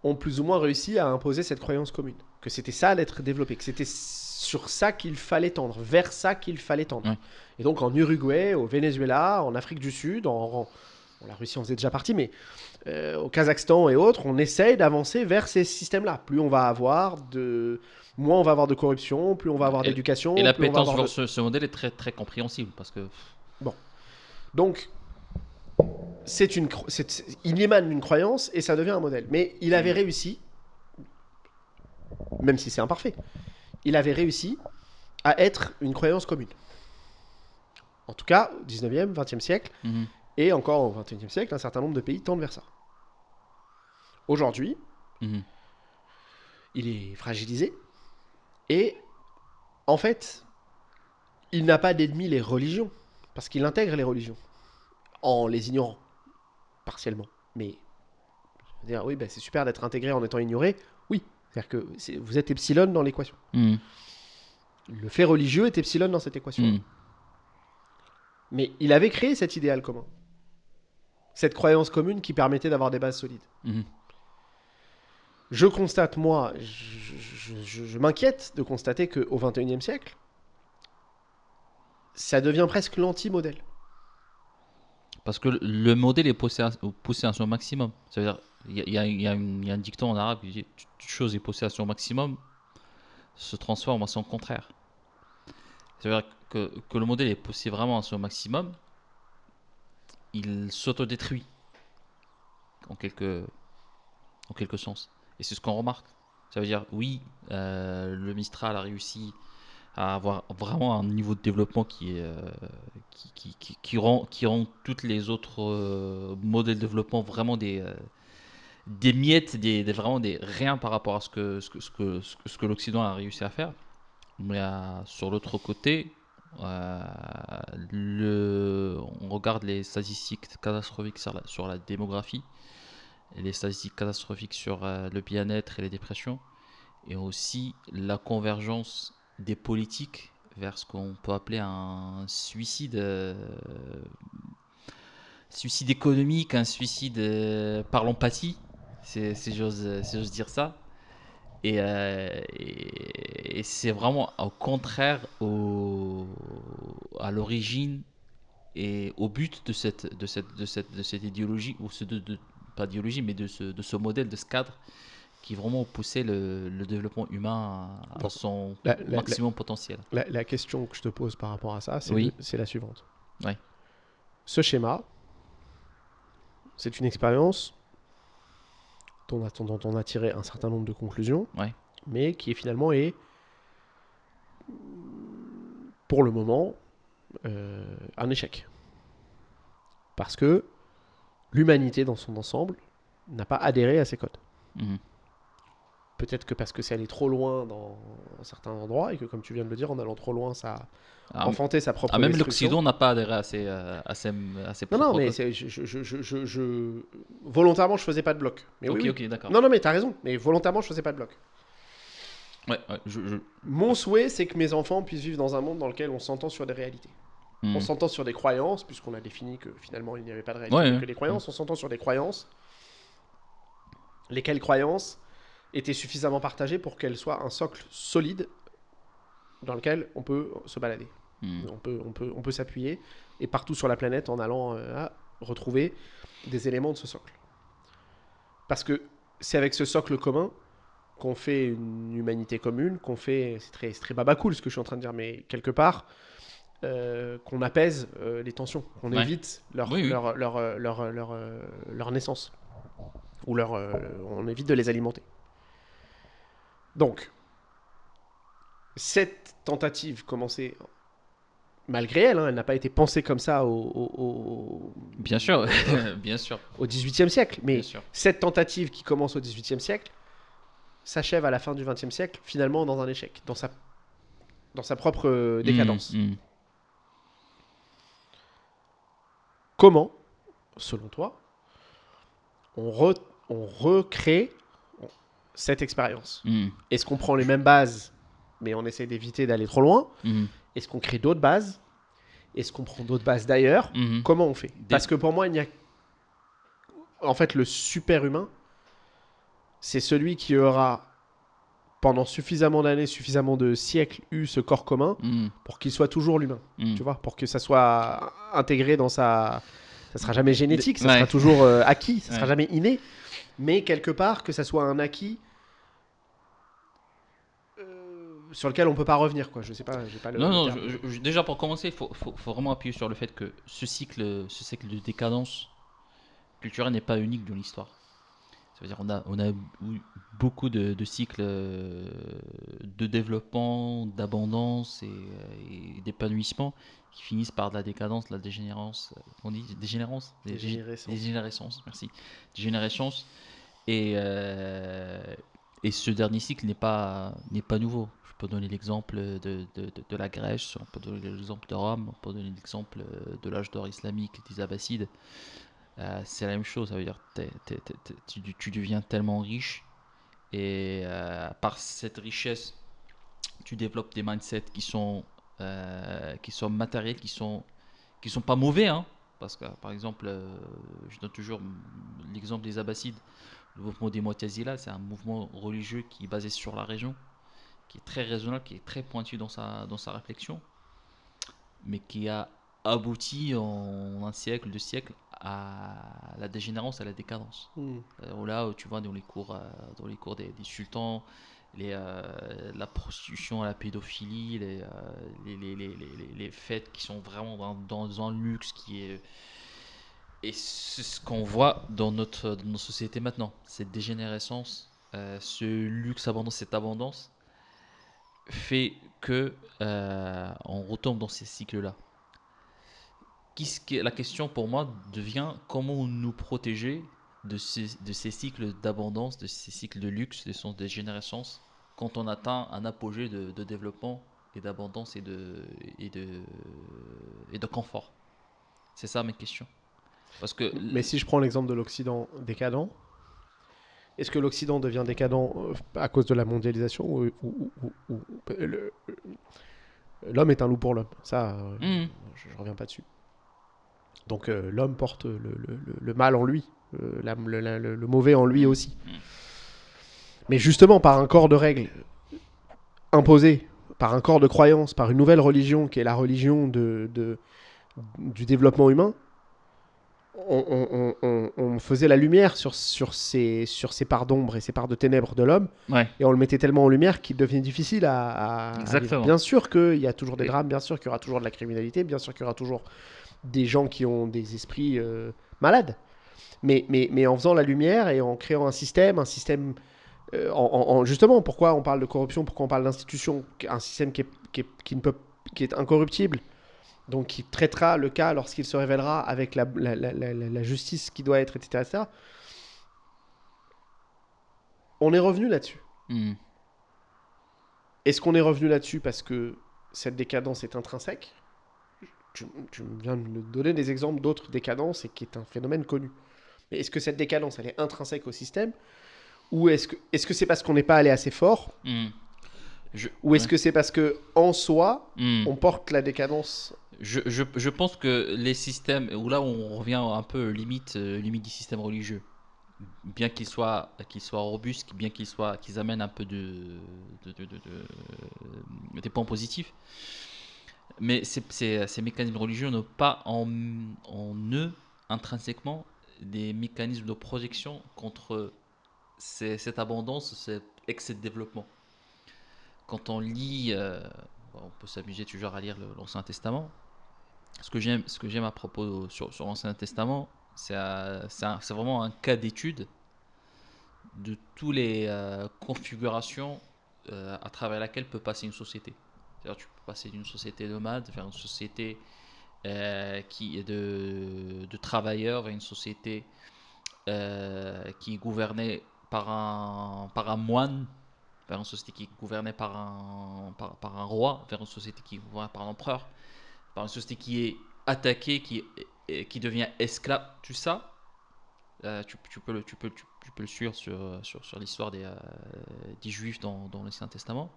ont plus ou moins réussi à imposer cette croyance commune. Que c'était ça l'être développé, que c'était sur ça qu'il fallait tendre, vers ça qu'il fallait tendre. Ouais. Et donc en Uruguay, au Venezuela, en Afrique du Sud, la Russie en faisait déjà partie, mais au Kazakhstan et autres, on essaye d'avancer vers ces systèmes-là. Moins on va avoir de corruption, plus on va avoir Et d'éducation, la plus on va pétence avoir vers de... ce modèle est très, très compréhensible parce que. Bon. Donc, il émane d'une croyance et ça devient un modèle. Mais il avait réussi, même si c'est imparfait, il avait réussi à être une croyance commune. En tout cas, au 19e, 20e siècle, Mhm. et encore au 21e siècle, un certain nombre de pays tendent vers ça. Aujourd'hui, Mhm. il est fragilisé, et en fait, il n'a pas d'ennemis les religions, parce qu'il intègre les religions, en les ignorant, partiellement. Mais, je veux dire, oui, ben, c'est super d'être intégré en étant ignoré, oui. C'est-à-dire que vous êtes epsilon dans l'équation. Mhm. Le fait religieux est epsilon dans cette équation-là. Mhm. Mais il avait créé cet idéal commun. Cette croyance commune qui permettait d'avoir des bases solides. Mhm. Je constate, moi, je m'inquiète de constater qu'au XXIe siècle, ça devient presque l'anti-modèle. Parce que le modèle est poussé à son maximum. Ça veut dire, il y a un dicton en arabe qui dit toute chose est poussée à son maximum, se transforme à son contraire. Ça veut dire que le modèle est poussé vraiment à son maximum, il s'autodétruit en quelque sens. Et c'est ce qu'on remarque. Ça veut dire, oui, le Mistral a réussi à avoir vraiment un niveau de développement qui rend toutes les autres modèles de développement vraiment des miettes, vraiment des rien par rapport à ce que l'Occident a réussi à faire. Mais sur l'autre côté, euh, on regarde les statistiques catastrophiques sur la démographie, et les statistiques catastrophiques sur le bien-être et les dépressions, et aussi la convergence des politiques vers ce qu'on peut appeler un suicide économique, un suicide par l'empathie, si j'ose dire ça. Et c'est vraiment au contraire à l'origine et au but de cette idéologie, ou pas idéologie, mais de ce modèle, de ce cadre, qui vraiment poussait le développement humain à Donc, son la, la- la- maximum potentiel. la question que je te pose par rapport à ça, Oui, c'est la suivante. ouais. Ce schéma, c'est une expérience dont on a tiré un certain nombre de conclusions, Ouais. mais qui finalement est, pour le moment, un échec. Parce que l'humanité dans son ensemble n'a pas adhéré à ces codes. Mhm. Peut-être que parce que c'est allé trop loin dans certains endroits et que, comme tu viens de le dire, en allant trop loin, ça a Ah, enfanté sa propre même destruction. l'Occident n'a pas adhéré à ses Non, non, propres mais codes. volontairement, je faisais pas de bloc. Mais oui, Ok, oui. ok, d'accord. Non, non, mais t'as raison. Mais volontairement, je faisais pas de bloc. Ouais, ouais, Mon souhait, c'est que mes enfants puissent vivre dans un monde dans lequel on s'entend sur des réalités. On Hmm. s'entend sur des croyances, puisqu'on a défini que finalement il n'y avait pas de réalité, Ouais, mais ouais. que des croyances. On s'entend sur des croyances, lesquelles croyances étaient suffisamment partagées pour qu'elles soient un socle solide dans lequel on peut se balader. Hmm. On peut s'appuyer et partout sur la planète en allant retrouver des éléments de ce socle. Parce que c'est avec ce socle commun qu'on fait une humanité commune, c'est très baba cool ce que je suis en train de dire, mais quelque part, qu'on apaise les tensions, qu'on Ouais. évite Oui, oui. leur naissance, ou on évite de les alimenter. Donc, cette tentative commencée, malgré elle, hein, elle n'a pas été pensée comme ça Bien sûr, bien sûr, au XVIIIe siècle, bien mais sûr. cette tentative qui commence au XVIIIe siècle s'achève à la fin du XXe siècle, finalement dans un échec, dans sa propre Hmm, décadence. hmm. Comment, selon toi, on recrée cette expérience? Hmm, Est-ce qu'on prend les mêmes bases, mais on essaie d'éviter d'aller trop loin? hmm, Est-ce qu'on crée d'autres bases? Est-ce qu'on prend d'autres bases d'ailleurs? hmm. Comment on fait? Des- Parce que pour moi, il n'y a... En fait, le super-humain, c'est celui qui aura, pendant suffisamment d'années, suffisamment de siècles, eu ce corps commun hmm, pour qu'il soit toujours l'humain. hmm. Tu vois? Pour que ça soit intégré dans sa Ça sera jamais génétique, ça Ouais. sera toujours acquis, ça sera Ouais. jamais inné. Mais quelque part, que ça soit un acquis sur lequel on peut pas revenir, quoi. Je sais pas, j'ai pas Non, le non, terme. déjà pour commencer, faut vraiment appuyer sur le fait que ce cycle de décadence culturelle n'est pas unique dans l'histoire. Ça veut dire on a eu beaucoup de cycles de développement, d'abondance et d'épanouissement qui finissent par de la décadence, de la dégénérance, on dit dégénérance, Dégénérescence. dégénérescence, merci, dégénérescence. Et ce dernier cycle n'est pas nouveau. Je peux donner l'exemple de la Grèce, on peut donner l'exemple de Rome, on peut donner l'exemple de l'âge d'or islamique des Abbassides. C'est la même chose, ça veut dire tu deviens tellement riche et par cette richesse, tu développes des mindsets qui sont matériels, qui sont pas mauvais. Hein, parce que par exemple, je donne toujours l'exemple des Abbassides. Le mouvement des Mu'tazila, c'est un mouvement religieux qui est basé sur la région, qui est très raisonnable, qui est très pointu dans sa réflexion, mais qui a abouti en un siècle, deux siècles à la dégénérance, à la décadence. Hmm. Là, tu vois, dans les cours des sultans, la prostitution, la pédophilie, les fêtes qui sont vraiment dans un luxe qui est. Et c'est ce qu'on voit dans nos sociétés maintenant. Cette dégénérescence, ce luxe abondance, cette abondance fait que on retombe dans ces cycles-là. La question pour moi devient comment nous protéger de ces cycles d'abondance, de ces cycles de luxe, de son dégénérescence, quand on atteint un apogée de développement et d'abondance et de confort. C'est ça mes questions. Parce que Mais si je prends l'exemple de l'Occident décadent, est-ce que l'Occident devient décadent à cause de la mondialisation ou l'homme est un loup pour l'homme? Ça, mmh, je reviens pas dessus. Donc l'homme porte le mal en lui, le mauvais en lui mmh, aussi. mmh, Mais justement, par un corps de règles imposé, par un corps de croyances, par une nouvelle religion qui est la religion du développement humain, on faisait la lumière sur ces parts d'ombre et ces parts de ténèbres de l'homme, ouais, et on le mettait tellement en lumière qu'il devenait difficile à vivre. exactement. Bien sûr qu'il y a toujours des Et- drames, bien sûr qu'il y aura toujours de la criminalité, bien sûr qu'il y aura toujours des gens qui ont des esprits malades. Mais en faisant la lumière et en créant un système justement, pourquoi on parle de corruption, pourquoi on parle d'institution, un système qui est incorruptible, donc qui traitera le cas lorsqu'il se révélera avec la justice qui doit être, etc., etc. On est revenu là-dessus. mmh, Est-ce qu'on est revenu là-dessus parce que cette décadence est intrinsèque? Tu viens de me donner des exemples d'autres décadences et qui est un phénomène connu. Mais est-ce que cette décadence, elle est intrinsèque au système? Ou est-ce que c'est parce qu'on n'est pas allé assez fort? mmh. Ou est-ce Ouais, que c'est parce que en soi, mmh. on porte la décadence? Je pense que les systèmes, où là on revient un peu limite du système religieux, bien qu'ils soient robustes, bien qu'ils amènent un peu des points positifs, mais ces mécanismes religieux n'ont pas en eux intrinsèquement des mécanismes de projection contre cette abondance, cet excès de développement. Quand on lit, on peut s'amuser toujours à lire l'Ancien Testament. Ce que j'aime à propos sur l'Ancien Testament, c'est vraiment un cas d'étude de toutes les configurations à travers laquelle peut passer une société. C'est-à-dire, tu peux passer d'une société nomade vers une société qui est de travailleurs, vers une société qui est gouvernée par un moine, vers une société qui est gouvernée par un roi, vers une société qui est gouvernée par un empereur, par une société qui est attaquée, qui devient esclave. Tout ça, tu peux le suivre sur l'histoire des Juifs dans l'Ancien Testament.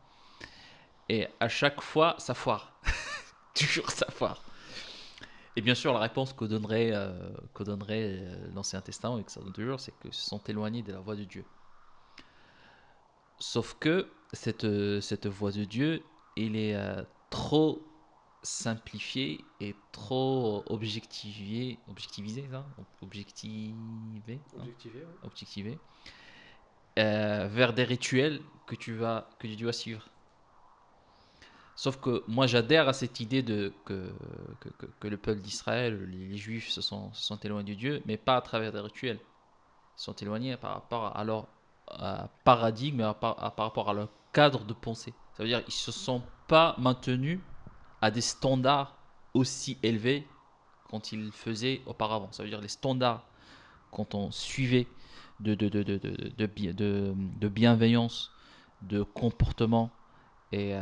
Et à chaque fois, ça foire. Toujours ça foire. Et bien sûr, la réponse que donnerait l'Ancien Testament, et que ça donne toujours, c'est qu'ils se sont éloignés de la voie de Dieu. Sauf que cette voie de Dieu, il est trop. simplifié et trop objectivisé, ça? Non, Objectivé, ouais. objectivé, vers des rituels que tu dois suivre. Sauf que moi j'adhère à cette idée que le peuple d'Israël, les Juifs se sont éloignés de Dieu, mais pas à travers des rituels. Ils sont éloignés par rapport à leur paradigme, par rapport à leur cadre de pensée. Ça veut dire qu'ils ne se sont pas maintenus à des standards aussi élevés quand ils faisaient auparavant. Ça veut dire les standards quand on suivait de bienveillance, de comportement et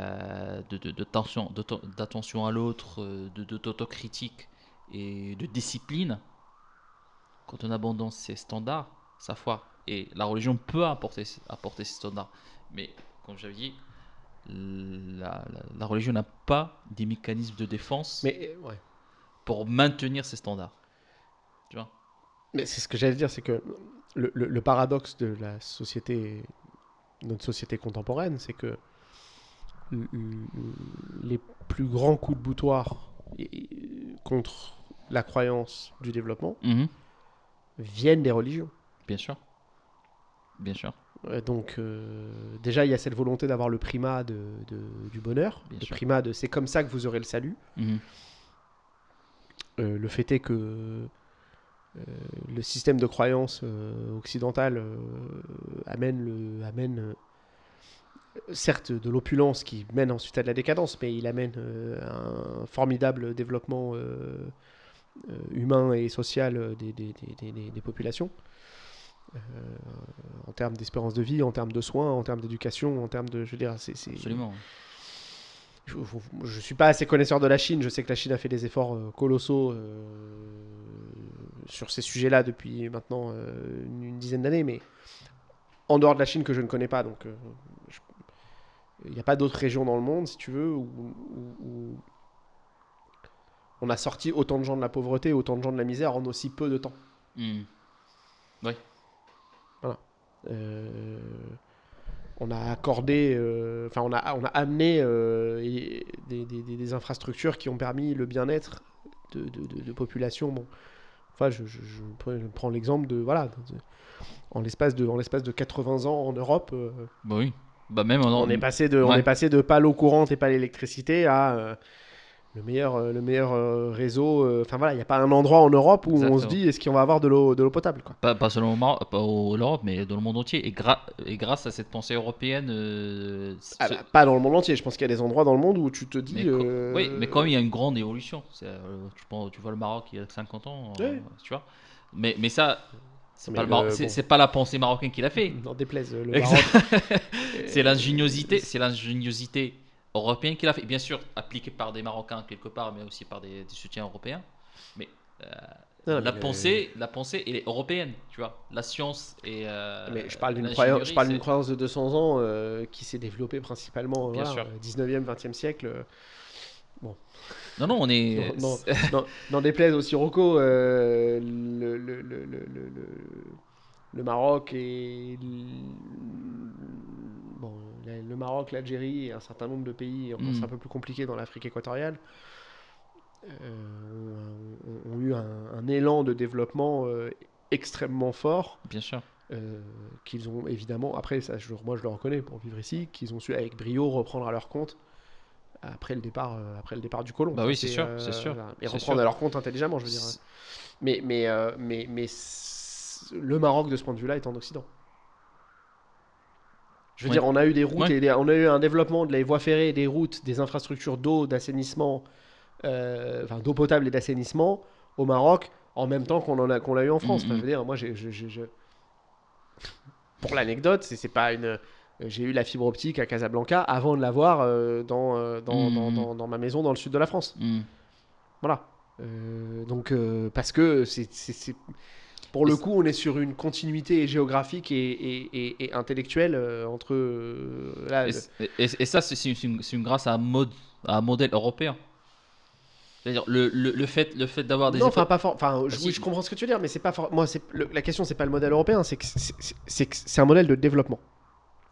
d'attention à l'autre, d'autocritique et de discipline. Quand on abandonne ces standards, ça foire. Et la religion peut apporter ces standards. Mais, comme j'avais dit, la religion n'a pas des mécanismes de défense Mais ouais. pour maintenir ces standards. Tu vois? Mais c'est ce que j'allais dire, c'est que le paradoxe de la société, notre société contemporaine, c'est que les plus grands coups de boutoir contre la croyance du développement Mhm. viennent des religions. Bien sûr. Bien sûr. Donc déjà, il y a cette volonté d'avoir le primat du bonheur, Bien le sûr. primat de c'est comme ça que vous aurez le salut. Mhm. Le fait est que le système de croyance occidental amène certes de l'opulence qui mène ensuite à de la décadence, mais il amène un formidable développement humain et social des populations, euh, en termes d'espérance de vie, en termes de soins, en termes d'éducation, en termes de... Je veux dire, Absolument. je ne suis pas assez connaisseur de la Chine, je sais que la Chine a fait des efforts colossaux sur ces sujets-là depuis maintenant une dizaine d'années, mais en dehors de la Chine que je ne connais pas, donc il n'y a pas d'autres régions dans le monde, si tu veux, où on a sorti autant de gens de la pauvreté, autant de gens de la misère en aussi peu de temps. Mhm. Oui. Voilà. On a accordé, on a amené des infrastructures qui ont permis le bien-être de populations. Bon. Enfin, je prends l'exemple de, voilà, en l'espace de 80 ans en Europe, Bah oui. Bah même on est ouais. passé de pas l'eau courante et pas l'électricité à le meilleur réseau. Enfin voilà, il n'y a pas un endroit en Europe où on se Exactement. dit est-ce qu'on va avoir de l'eau potable, quoi. Pas seulement pas l'Europe, mais dans le monde entier. Et grâce à cette pensée européenne, Ah bah, pas dans le monde entier. Je pense qu'il y a des endroits dans le monde où tu te dis. oui, mais quand même, il y a une grande évolution. Tu vois le Maroc il y a 50 ans, Ouais. tu vois. Mais ça, Mais le bon, c'est pas la pensée marocaine qui l'a fait. n'en déplaise, le Maroc. Exact. euh, C'est l'ingéniosité européenne qui l'a fait. Bien sûr, appliquée par des Marocains quelque part, mais aussi par des soutiens européens. Mais euh, non, mais la pensée, elle est européenne, tu vois. La science et mais je l'ingénierie, parle d'une c'est croyance de 200 ans qui s'est développée principalement bien voilà, sûr. 19e, 20e siècle. Bon, Non, non, on est. n'en déplaise aux Sirocco, le Maroc et bon, le Maroc, l'Algérie et un certain nombre de pays, enfin, c'est Hmm, un peu plus compliqué dans l'Afrique équatoriale, ont eu un élan de développement extrêmement fort bien sûr. qu'ils ont évidemment, après ça, moi je le reconnais pour vivre ici, qu'ils ont su avec brio reprendre à leur compte après le départ du colon. Bah Ça oui, c'est c'est sûr, et c'est reprendre sûr. à leur compte intelligemment, je veux dire. C'est- Mais le Maroc de ce point de vue-là est en Occident. Je veux Ouais, dire, on a eu des routes ouais. et on a eu un développement de les voies ferrées, des routes, des infrastructures d'eau, d'assainissement, enfin d'eau potable et d'assainissement au Maroc en même temps qu'on l'a eu en Hmm, France. Enfin, je hmm. veux dire, moi, pour l'anecdote, c'est pas une. J'ai eu la fibre optique à Casablanca avant de l'avoir Hmm, dans ma maison dans le sud de la France. hmm. Voilà. Donc, parce que pour Et, le c- coup, on est sur une continuité géographique et intellectuelle entre. Là, et ça, c'est une grâce à un modèle européen. C'est-à-dire le fait d'avoir non, des enfin, écoles. pas fort. Enfin, Ah, oui, si, je comprends ce que tu veux dire, mais c'est pas fort. Moi, la question, c'est pas le modèle européen, c'est que c'est un modèle de développement.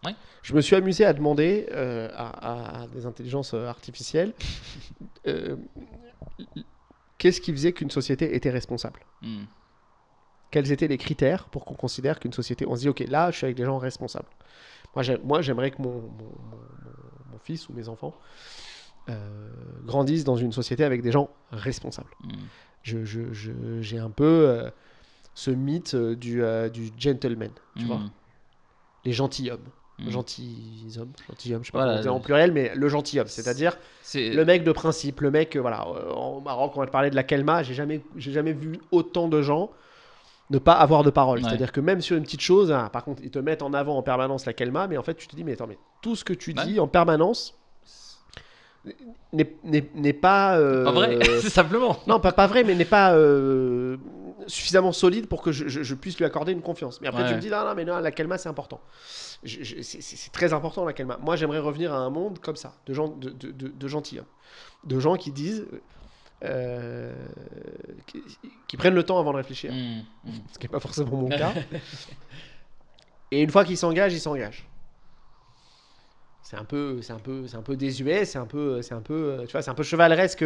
Ouais. Je me suis amusé à demander à des intelligences artificielles euh, qu'est-ce qui faisait qu'une société était responsable. Hmm. Quels étaient les critères pour qu'on considère qu'une société... On se dit, ok, là, je suis avec des gens responsables. Moi, j'aimerais que mon fils ou mes enfants grandissent dans une société avec des gens responsables. Hmm. J'ai un peu ce mythe du gentleman, tu vois. Hmm. Les gentilshommes. Hmm. Gentilshommes, je sais pas comment Voilà, on dit en pluriel, mais le gentilhomme, c'est-à-dire c'est le mec de principe, le mec, voilà, au Maroc, on va te parler de la kelma, j'ai jamais vu autant de gens ne pas avoir de parole. ouais. C'est-à-dire que même sur une petite chose, hein, par contre, ils te mettent en avant en permanence la kelma, mais en fait, tu te dis, mais attends, mais tout ce que tu Ouais. dis en permanence n'est pas... C'est pas vrai, c'est simplement. Non, pas vrai, mais n'est pas suffisamment solide pour que je puisse lui accorder une confiance. Mais après, tu Ouais. me dis, non, mais non, la kelma, c'est important. C'est très important, la kelma. Moi, j'aimerais revenir à un monde comme ça, de gens, de gentilshommes. De gens qui disent... euh, qui prennent le temps avant de réfléchir, Hmm. Hmm. ce qui n'est pas forcément mon cas. Et une fois qu'ils s'engagent, ils s'engagent. C'est un peu désuet, tu vois, c'est un peu chevaleresque,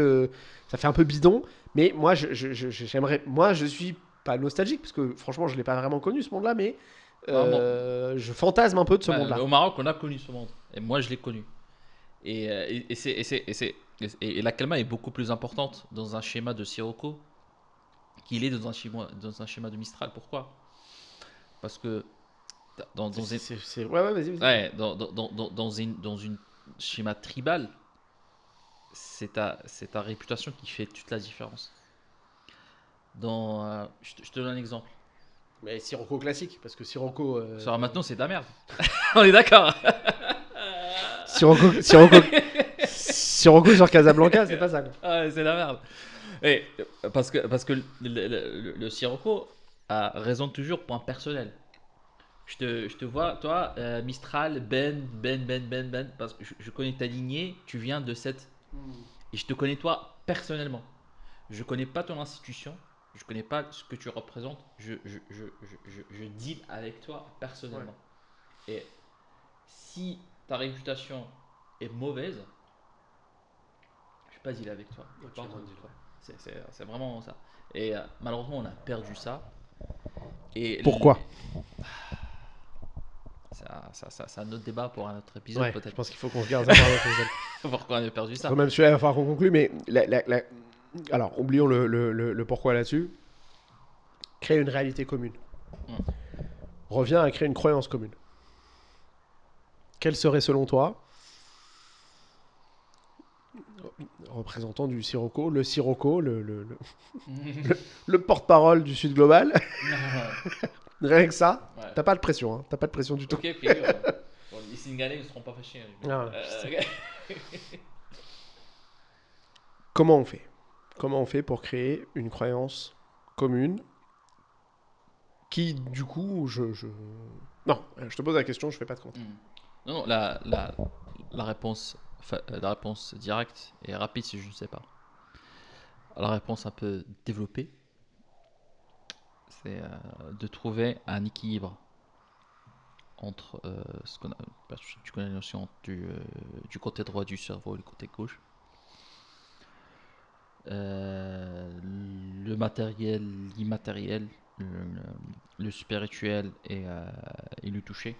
ça fait un peu bidon. Mais moi, j'aimerais, moi, je suis pas nostalgique parce que franchement, je l'ai pas vraiment connu ce monde-là, mais Ah, bon. je fantasme un peu de ce Ouais, monde-là. au Maroc, on a connu ce monde. Et moi, je l'ai connu. Et la calma est beaucoup plus importante dans un schéma de Sirocco qu'il est dans un schéma de Mistral. Pourquoi? Parce que Ouais, ouais, vas-y, vas-y. ouais, dans une schéma tribal, c'est ta réputation qui fait toute la différence. Je te donne un exemple. Mais Sirocco classique, parce que Sirocco, Ça, maintenant, c'est de la merde. On est d'accord. Sirocco sur Casablanca, c'est pas ça, quoi. Ah, c'est de la merde. Et, parce que le Sirocco a raison toujours point personnel. Je te vois, toi, Mistral, Ben, parce que je connais ta lignée, tu viens de cette. Et je te connais toi personnellement. Je connais pas ton institution, je connais pas ce que tu représentes, je deal avec toi personnellement. Et si ta réputation est mauvaise, je vais pas dealer avec toi. Je vais pas entendre de toi. C'est vraiment ça. Et malheureusement, on a perdu ça. Et Pourquoi? c'est un autre débat pour un autre épisode, Ouais, je peut-être. pense qu'il faut qu'on se garde ça pour un autre épisode. Pourquoi on a perdu ça? Quand même, celui-là, il va falloir qu'on conclue, mais alors, oublions le pourquoi là-dessus. Créer une réalité commune. Hmm. Revient à créer une croyance commune. Quel serait, selon toi, représentant du Sirocco, le porte-parole du Sud Global, rien que ça, Ouais. t'as pas de pression, hein, t'as pas de pression du tout. Ok, bon, les Sénégalais ne seront pas fâchés. Ah, Comment on fait? Comment on fait pour créer une croyance commune qui, du coup, Non, je te pose la question, je fais pas de commentaire. Non, non, la réponse directe et rapide, si je ne sais pas. La réponse un peu développée, c'est de trouver un équilibre entre ce qu'on a, parce que tu connais la notion du côté droit du cerveau et le côté gauche. Le matériel, l'immatériel, le spirituel et le toucher.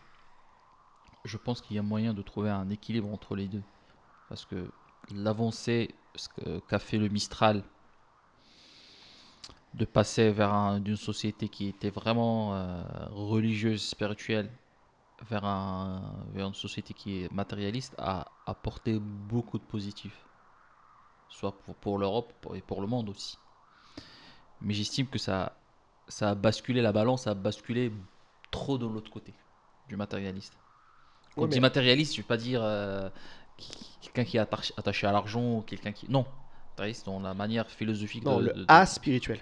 Je pense qu'il y a moyen de trouver un équilibre entre les deux. Parce que l'avancée qu'a fait le Mistral, de passer d'une société qui était vraiment religieuse, spirituelle, vers une société qui est matérialiste, a apporté beaucoup de positifs. Soit pour l'Europe et pour le monde aussi. Mais j'estime que ça a basculé, la balance a basculé trop de l'autre côté, du matérialiste. Quand Ouais, on dit mais matérialiste, je ne veux pas dire quelqu'un qui est attaché à l'argent ou quelqu'un qui. Non, matérialiste dans la manière philosophique non, le A spirituel.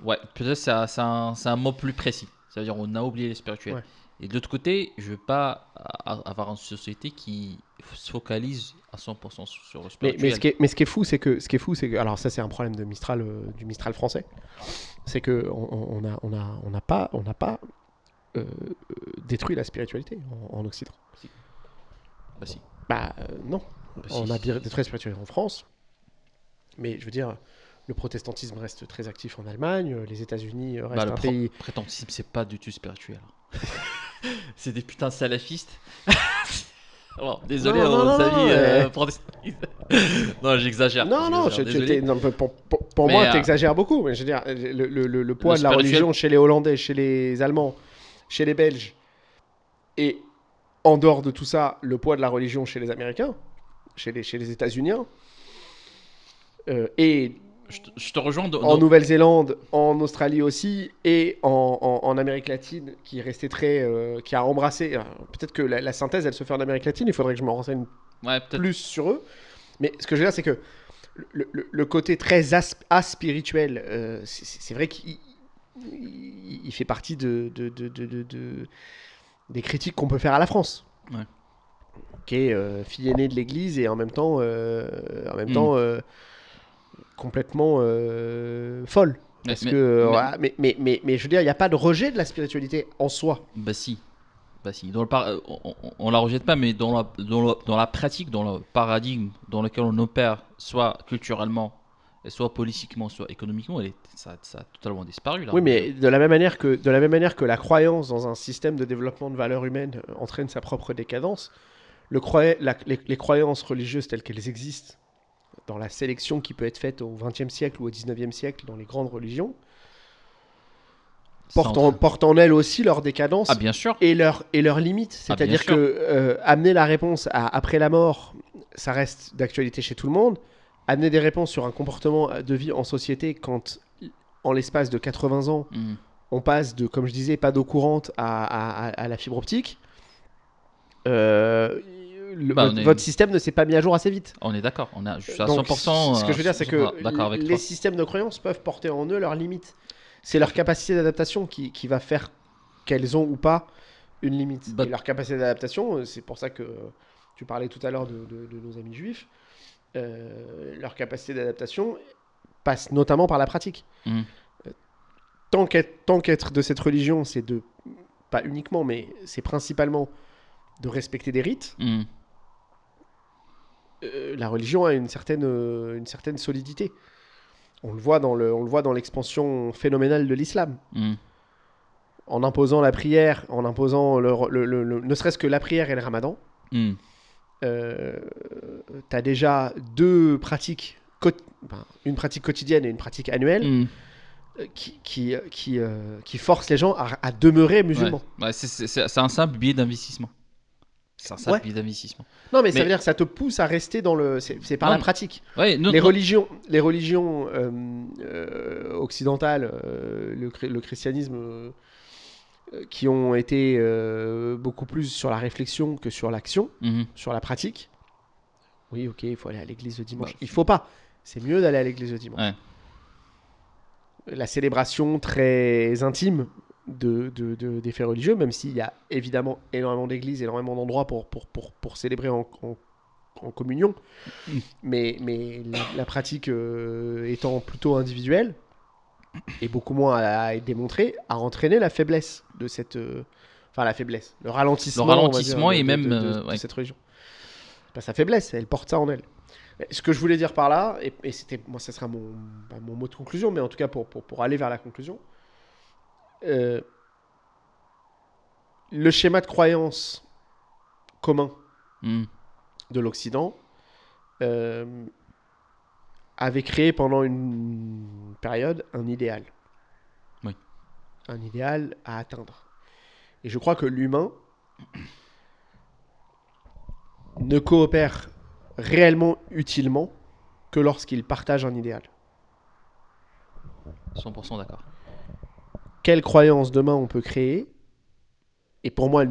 Ouais, peut-être c'est un mot plus précis. C'est-à-dire on a oublié les spirituels. Ouais. Et de l'autre côté, je ne veux pas avoir une société qui se focalise à 100% sur le Mais spirituel. ce qui est fou, c'est que, alors ça c'est un problème de Mistral, du Mistral français, c'est que on n'a pas détruit la spiritualité en Occident. Bah si. Non. Bah, On si, a si. détruit la spiritualité en France, mais je veux dire, le protestantisme reste très actif en Allemagne, les États-Unis Bah, restent un pays. prétentisme, c'est pas du tout spirituel. C'est des putains de salafistes. Bon, désolé Non, non, non, aux non, amis protestantistes. Non, j'exagère, désolé. non, pour Mais moi, tu exagères beaucoup. Mais je veux dire, le le poids de la spirituel, religion chez les Hollandais, chez les Allemands, chez les Belges, et en dehors de tout ça, le poids de la religion chez les Américains, chez les États-Uniens, et je te rejoins. en Nouvelle-Zélande, en Australie aussi, et en Amérique latine, qui est resté très, qui a embrassé. Peut-être que la synthèse, elle se fait en Amérique latine. Il faudrait que je me renseigne Ouais, peut-être. plus sur eux. Mais ce que je veux dire, c'est que le côté très aspirituel, c'est vrai qu'il il fait partie des critiques qu'on peut faire à la France, Ouais. qui est fille aînée de l'Église et en même temps, Hmm. complètement folle. Mais, Parce mais, que, mais- voilà, mais je veux dire, il n'y a pas de rejet de la spiritualité en soi. bah si. Bah si. On la rejette pas, mais dans la pratique, dans le paradigme dans lequel on opère, soit culturellement, et soit politiquement, soit économiquement, ça a totalement disparu, la Oui, religion. mais de la même manière que la croyance dans un système de développement de valeurs humaines entraîne sa propre décadence, les croyances religieuses telles qu'elles existent dans la sélection qui peut être faite au XXe siècle ou au XIXe siècle dans les grandes religions, Ça entre- portent en elles aussi leur Ah, décadence bien sûr. et leurs limites. Ah, bien C'est-à-dire sûr. que amener la réponse après la mort, ça reste d'actualité chez tout le monde. Amener des réponses sur un comportement de vie en société quand, en l'espace de 80 ans, Hmm. on passe de, comme je disais, pas d'eau courante à la fibre optique, euh, Bah, votre système ne s'est pas mis à jour assez vite. on est d'accord. Je suis à Donc, 100%, ce que je veux dire, c'est que d'accord avec les toi. systèmes de croyance peuvent porter en eux leurs limites. C'est leur capacité d'adaptation qui va faire qu'elles ont ou pas une limite. Bah, Et leur capacité d'adaptation, c'est pour ça que tu parlais tout à l'heure de nos amis juifs, leur capacité d'adaptation passe notamment par la pratique. hmm. Tant qu'être de cette religion, c'est de, pas uniquement, mais c'est principalement de respecter des rites, Hmm. la religion a une certaine solidité. On le voit dans l'expansion phénoménale de l'islam. Hmm. En imposant la prière, en imposant ne serait-ce que la prière et le ramadan, Hmm. euh, tu as déjà deux pratiques, une pratique quotidienne et une pratique annuelle, Hmm. qui forcent les gens à demeurer Ouais. musulmans. Ouais, c'est un simple billet d'investissement. C'est un simple Ouais. billet d'investissement. Non, mais ça Mais veut dire que ça te pousse à rester dans le. C'est par non, la pratique. ouais, Les religions occidentales, le christianisme, qui ont été beaucoup plus sur la réflexion que sur l'action, Mhm. sur la pratique. Oui, ok, il faut aller à l'église le dimanche. Bah, Il faut pas. C'est mieux d'aller à l'église le dimanche. ouais. La célébration très intime des faits religieux, même s'il y a évidemment énormément d'églises, énormément d'endroits pour célébrer en communion, Mm. mais la pratique étant plutôt individuelle et beaucoup moins à être démontrée, a entraîné la faiblesse de cette. Enfin, la faiblesse, le ralentissement, Le ralentissement on va dire, et même, de ouais. cette religion. Pas sa faiblesse, elle porte ça en elle. Ce que je voulais dire par là, et c'était, moi, ça sera mon mot de conclusion, mais en tout cas pour aller vers la conclusion, euh, le schéma de croyance commun Mm. de l'Occident euh, avait créé pendant une période un idéal. Oui. Un idéal à atteindre. Et je crois que l'humain ne coopère réellement utilement que lorsqu'il partage un idéal. 100% d'accord. Quelle croyance demain on peut créer? Et pour moi, elles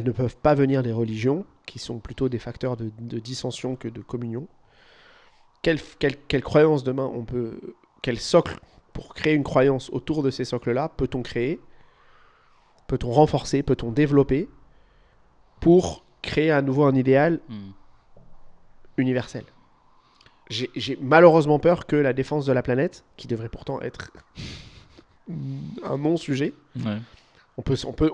ne peuvent pas venir des religions, qui sont plutôt des facteurs de dissension que de communion. Quelle croyance demain on peut. Quel socle pour créer une croyance autour de ces socles-là peut-on créer? Peut-on renforcer? Peut-on développer pour créer à nouveau un idéal Mm. universel? J'ai malheureusement peur que la défense de la planète, qui devrait pourtant être un non-sujet, Ouais. On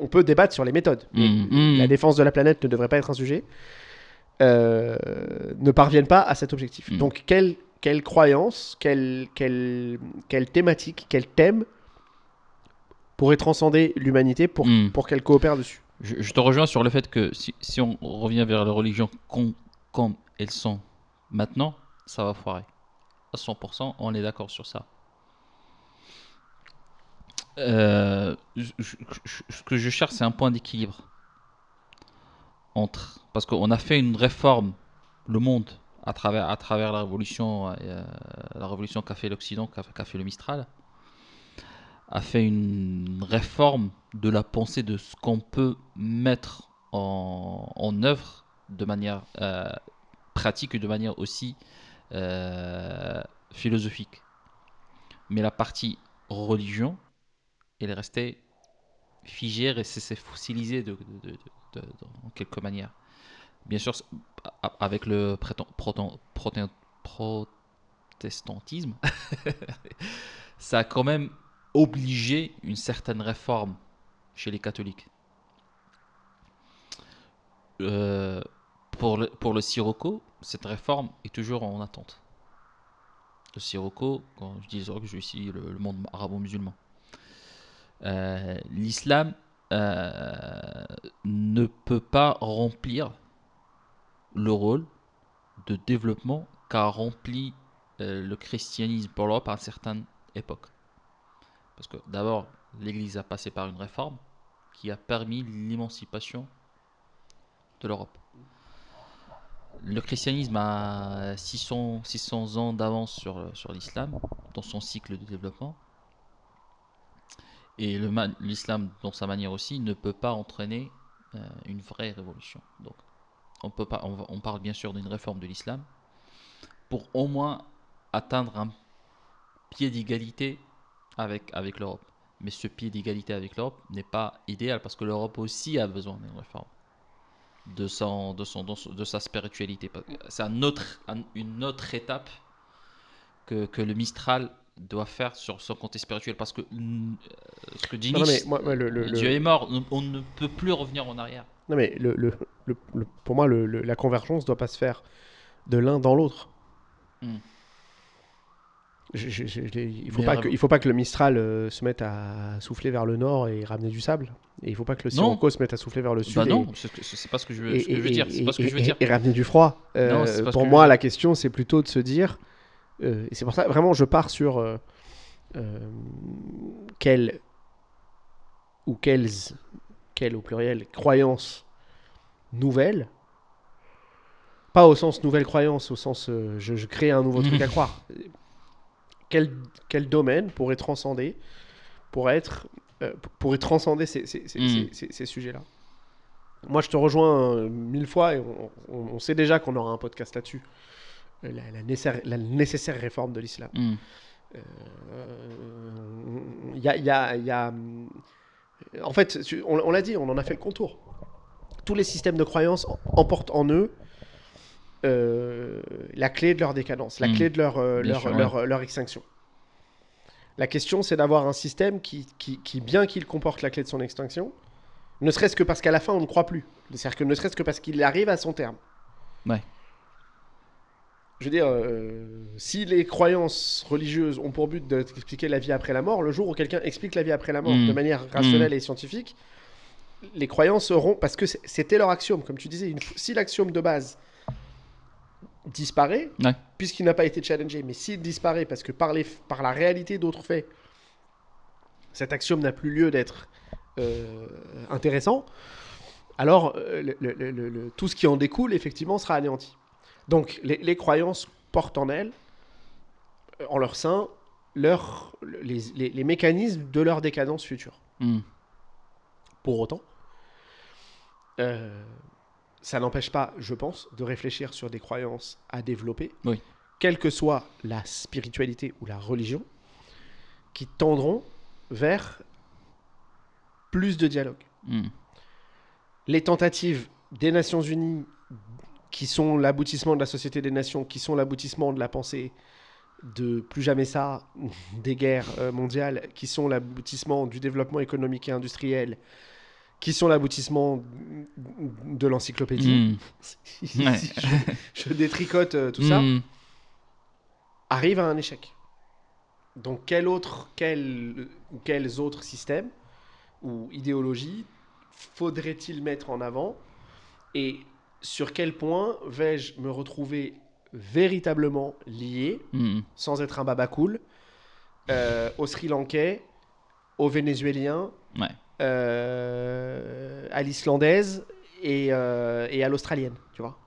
peut débattre sur les méthodes. Mais la défense de la planète ne devrait pas être un sujet. Ne parviennent pas à cet objectif. Donc, quelle croyance, quelle thématique, quel thème pourrait transcender l'humanité pour qu'elle coopère dessus? Je te rejoins sur le fait que si on revient vers les religions comme elles sont maintenant, ça va foirer. À 100%, on est d'accord sur ça. Ce que je cherche, c'est un point d'équilibre parce qu'on a fait une réforme, le monde, à travers la révolution qu'a fait l'Occident, qu'a fait le Mistral, a fait une réforme de la pensée de ce qu'on peut mettre en œuvre de manière pratique et de manière aussi philosophique. Mais la partie religion, elle est restée figée, et s'est fossilisée en quelque manière. Bien sûr, avec le protestantisme, ça a quand même obligé une certaine réforme chez les catholiques. Pour le Sirocco, cette réforme est toujours en attente. Le Sirocco, quand je dis Sirocco, je suis ici le monde arabo-musulman. L'islam ne peut pas remplir le rôle de développement qu'a rempli le christianisme pour l'Europe à une certaine époque. Parce que d'abord, l'Église a passé par une réforme qui a permis l'émancipation de l'Europe. Le christianisme a 600 ans d'avance sur l'islam dans son cycle de développement. Et l'islam, dans sa manière aussi, ne peut pas entraîner une vraie révolution. Donc, on parle bien sûr d'une réforme de l'islam pour au moins atteindre un pied d'égalité avec l'Europe. Mais ce pied d'égalité avec l'Europe n'est pas idéal parce que l'Europe aussi a besoin d'une réforme de sa spiritualité. C'est une autre étape que le Mistral doit faire sur son côté spirituel parce que ce que dit Nietzsche, Dieu est mort, on ne peut plus revenir en arrière. Non mais pour moi la convergence doit pas se faire de l'un dans l'autre. Il faut pas que le Mistral se mette à souffler vers le nord et ramener du sable. Et il faut pas que le Sirocco se mette à souffler vers le sud. Non, c'est pas ce que je veux dire. C'est pas ce que je veux dire. Et ramener du froid. Pour moi, la question, c'est plutôt de se dire, et c'est pour ça vraiment je pars sur quelle au pluriel croyances nouvelles. Pas au sens nouvelle croyance, au sens je crée un nouveau truc à croire. Quel domaine pourrait transcender ces sujets-là? Moi, je te rejoins 1000 fois et on sait déjà qu'on aura un podcast là-dessus. La nécessaire réforme de l'islam. En fait, on l'a dit, on en a fait le contour. Tous les systèmes de croyance emportent en eux la clé de leur décadence, la clé de leur extinction. La question, c'est d'avoir un système qui, bien qu'il comporte la clé de son extinction, ne serait-ce que parce qu'à la fin, on ne croit plus. C'est-à-dire que ne serait-ce que parce qu'il arrive à son terme. Ouais. Je veux dire, si les croyances religieuses ont pour but d'expliquer la vie après la mort, le jour où quelqu'un explique la vie après la mort de manière rationnelle et scientifique, les croyances auront... Parce que c'était leur axiome, comme tu disais. Si l'axiome de base disparaît, puisqu'il n'a pas été challengé, mais s'il disparaît parce que par la réalité d'autres faits, cet axiome n'a plus lieu d'être intéressant, alors tout ce qui en découle, effectivement, sera anéanti. Donc, les croyances portent en elles, en leur sein, les mécanismes de leur décadence future. Pour autant, ça n'empêche pas, je pense, de réfléchir sur des croyances à développer, quelle que soit la spiritualité ou la religion, qui tendront vers plus de dialogue. Les tentatives des Nations Unies, qui sont l'aboutissement de la Société des Nations, qui sont l'aboutissement de la pensée de plus jamais ça, des guerres mondiales, qui sont l'aboutissement du développement économique et industriel, qui sont l'aboutissement de l'encyclopédie, Hmm. Ouais. si je détricote tout ça, Hmm. arrive à un échec. Donc quels autres systèmes ou idéologies faudrait-il mettre en avant, et sur quel point vais-je me retrouver véritablement lié, Hmm. sans être un baba cool, aux Sri Lankais, aux Vénézuéliens, Ouais. à l'Islandaise et à l'Australienne, tu vois.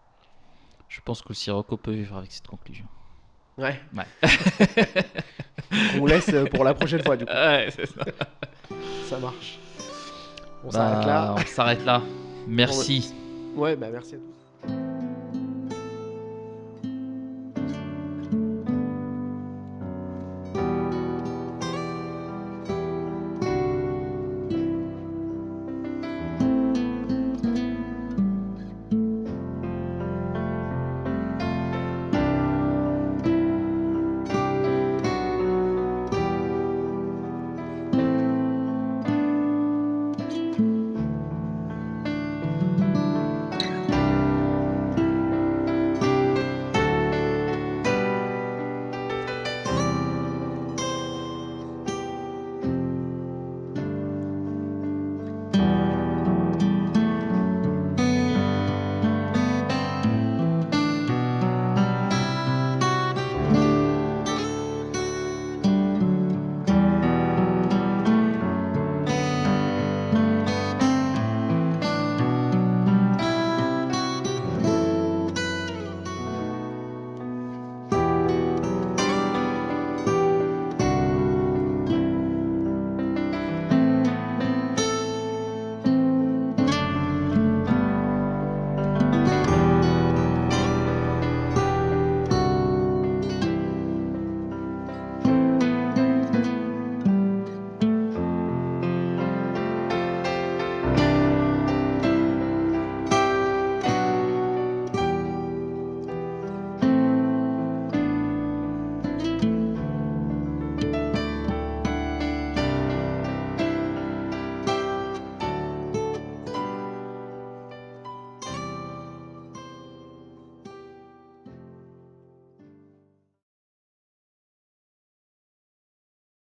Je pense que le Sirocco peut vivre avec cette conclusion. Ouais. Ouais. On laisse pour la prochaine fois, du coup. Ouais, c'est ça. Ça marche. On s'arrête Bah, là. on s'arrête là. Merci. Ouais, bah merci à tous.